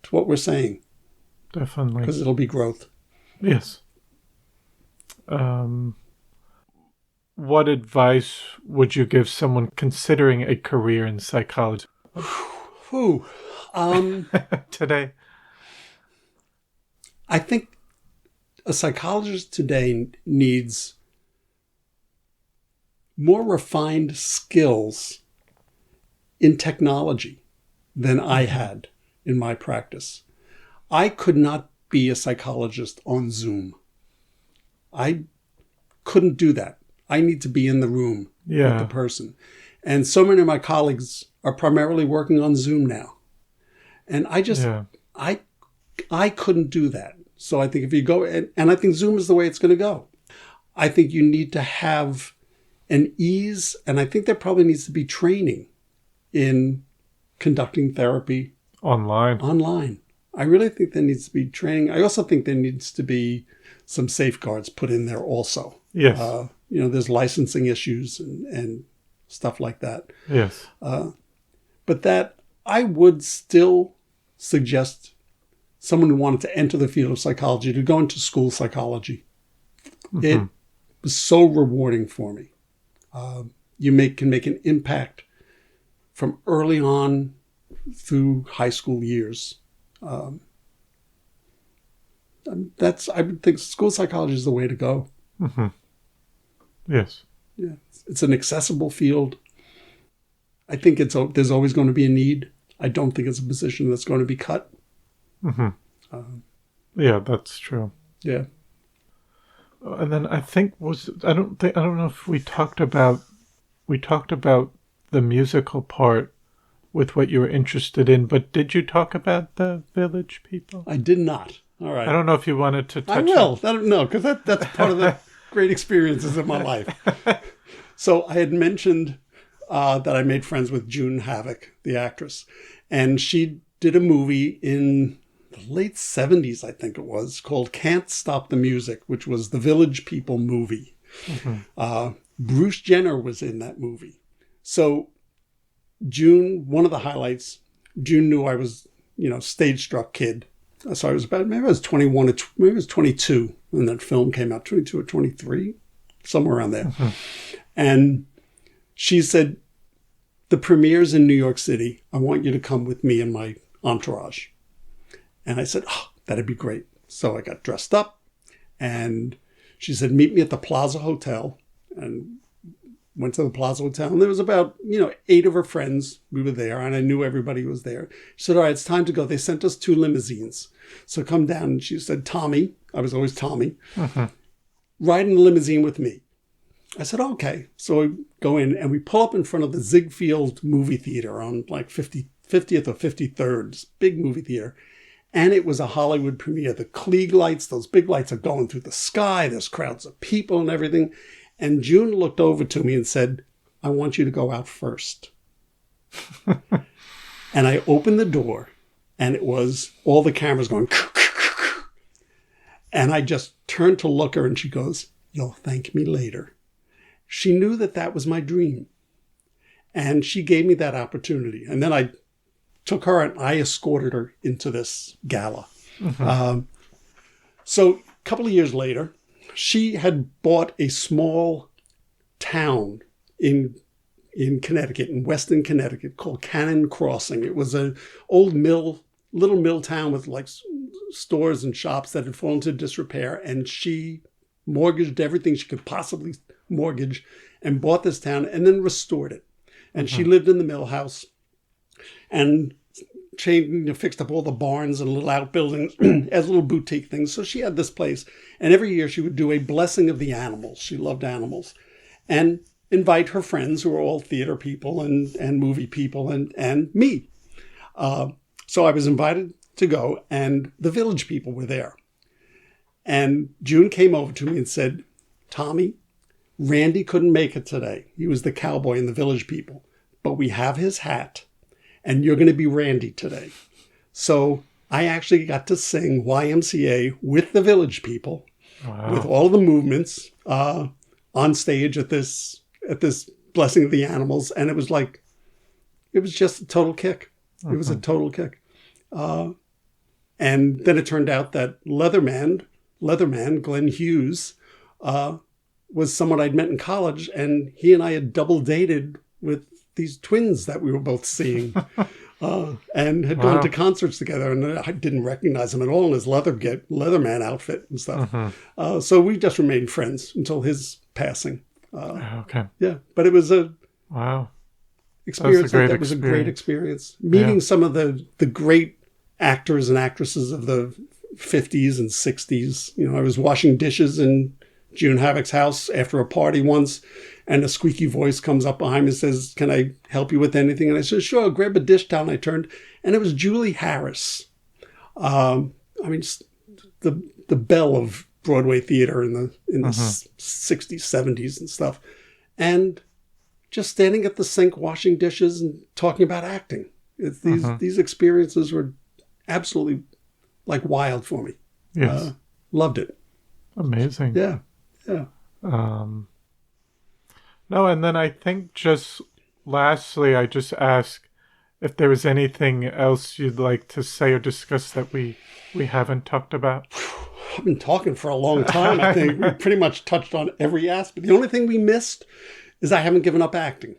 to what we're saying. Definitely. Because it'll be growth. Yes. What advice would you give someone considering a career in psychology? Today? I think a psychologist today needs more refined skills in technology than I had in my practice. I could not be a psychologist on Zoom. I couldn't do that. I need to be in the room with the person. And so many of my colleagues are primarily working on Zoom now. And I just, I couldn't do that. So I think if you go, and I think Zoom is the way it's going to go. I think you need to have an ease, and I think there probably needs to be training in conducting therapy online. I really think there needs to be training. I also think there needs to be some safeguards put in there also. Yes. There's licensing issues and stuff like that. Yes. But that I would still suggest someone who wanted to enter the field of psychology to go into school psychology. It was so rewarding for me. You can make an impact from early on through high school years. I would think school psychology is the way to go. Mm-hmm. Yes. Yeah, it's an accessible field. I think there's always going to be a need. I don't think it's a position that's going to be cut. Mm-hmm. Yeah, that's true. Yeah. And then I think I don't know if we talked about the musical part with what you were interested in, but did you talk about the Village People? I did not. All right. I don't know if you wanted to touch I will. No, because that's part of the great experiences of my life. So I had mentioned that I made friends with June Havoc, the actress, and she did a movie in the late 70s, I think it was, called Can't Stop the Music, which was the Village People movie. Mm-hmm. Bruce Jenner was in that movie. So June, one of the highlights, June knew I was, stage-struck kid. So I was maybe I was 21, maybe I was 22 when that film came out, 22 or 23, somewhere around there. Mm-hmm. And she said, the premiere's in New York City. I want you to come with me and my entourage. And I said, oh, that'd be great. So I got dressed up and she said, meet me at the Plaza Hotel. And went to the Plaza Hotel. And there was about, 8 of her friends. We were there and I knew everybody was there. She said, all right, it's time to go. They sent us 2 limousines. So come down. And she said, Tommy, I was always Tommy, ride in the limousine with me. I said, okay. So I go in and we pull up in front of the Ziegfeld movie theater on like 50th or 53rd, this big movie theater. And it was a Hollywood premiere. The Klieg lights, those big lights are going through the sky. There's crowds of people and everything. And June looked over to me and said, I want you to go out first. And I opened the door and it was all the cameras going. And I just turned to look her and she goes, you'll thank me later. She knew that was my dream. And she gave me that opportunity. And then I took her and I escorted her into this gala. Mm-hmm. So a couple of years later, she had bought a small town in Connecticut, in Western Connecticut, called Cannon Crossing. It was an old little mill town with like stores and shops that had fallen into disrepair. And she mortgaged everything she could possibly mortgage and bought this town and then restored it. And she lived in the mill house and fixed up all the barns and little outbuildings as little boutique things. So she had this place. And every year she would do a blessing of the animals. She loved animals. And invite her friends who were all theater people and movie people and me. So I was invited to go and the Village People were there. And June came over to me and said, Tommy, Randy couldn't make it today. He was the cowboy in the Village People. But we have his hat. And you're going to be Randy today. So I actually got to sing YMCA with the Village People, with all the movements on stage at this blessing of the animals. And it was just a total kick. It was a total kick. And then it turned out that Leatherman, Glenn Hughes, was someone I'd met in college. And he and I had double dated with these twins that we were both seeing and had gone to concerts together. And I didn't recognize him at all in his Leatherman outfit and stuff. So we just remained friends until his passing. Okay. Yeah. But it was a experience. That was a great experience. Meeting some of the great actors and actresses of the 50s and 60s. I was washing dishes in June Havoc's house after a party once. And a squeaky voice comes up behind me and says, can I help you with anything? And I said, sure, grab a dish towel. And I turned, and it was Julie Harris. The belle of Broadway theater in the 60s, 70s and stuff. And just standing at the sink, washing dishes and talking about acting. These experiences were absolutely like wild for me. Yes. Loved it. Amazing. Yeah. No, and then I think just lastly, I just ask if there was anything else you'd like to say or discuss that we haven't talked about. I've been talking for a long time. I think we pretty much touched on every aspect. The only thing we missed is I haven't given up acting.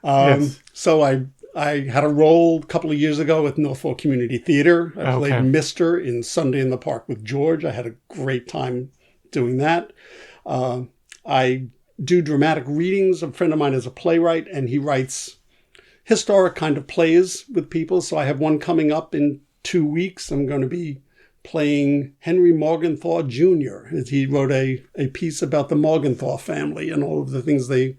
Yes. So I I had a role a couple of years ago with Norfolk Community Theater. I played Mr. in Sunday in the Park with George. I had a great time doing that. I do dramatic readings. A friend of mine is a playwright, and he writes historic kind of plays with people. So I have one coming up in 2 weeks. I'm going to be playing Henry Morgenthau Jr. He wrote a piece about the Morgenthau family and all of the things they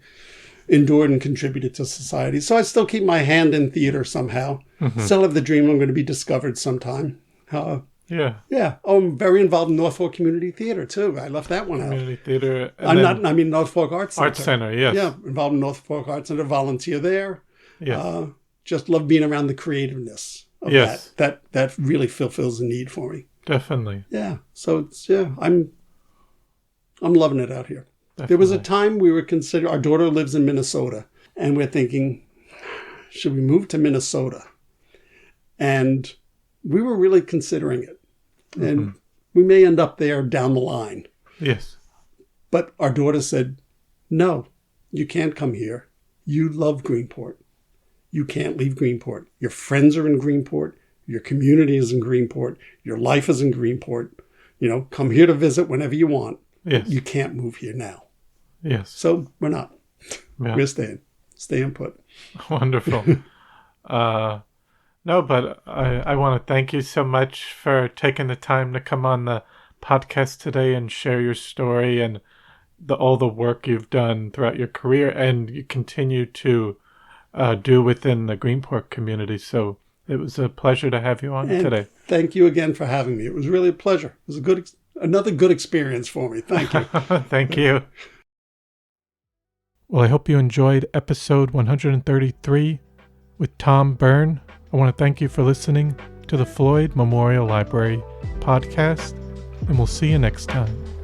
endured and contributed to society. So I still keep my hand in theater somehow. Still have the dream I'm going to be discovered sometime. Yeah. Oh, I'm very involved in Norfolk Community Theater, too. I left that one out. Community Theater. Norfolk Arts Center. Arts Center, yes. Yeah, involved in Norfolk Arts Center, volunteer there. Yes. Just love being around the creativeness of that. That really fulfills a need for me. Definitely. Yeah. So I'm loving it out here. Definitely. There was a time we were considering, our daughter lives in Minnesota, and we're thinking, should we move to Minnesota? And we were really considering it. And we may end up there down the line. Yes. But our daughter said, no, you can't come here. You love Greenport. You can't leave Greenport. Your friends are in Greenport. Your community is in Greenport. Your life is in Greenport. Come here to visit whenever you want. Yes. You can't move here now. Yes. So we're not. Yeah. We're staying put. Wonderful. No, but I want to thank you so much for taking the time to come on the podcast today and share your story and all the work you've done throughout your career and you continue to do within the Greenport community. So it was a pleasure to have you on today. Thank you again for having me. It was really a pleasure. It was another good experience for me. Thank you. Thank you. Well, I hope you enjoyed episode 133 with Tom Byrne. I want to thank you for listening to the Floyd Memorial Library podcast, and we'll see you next time.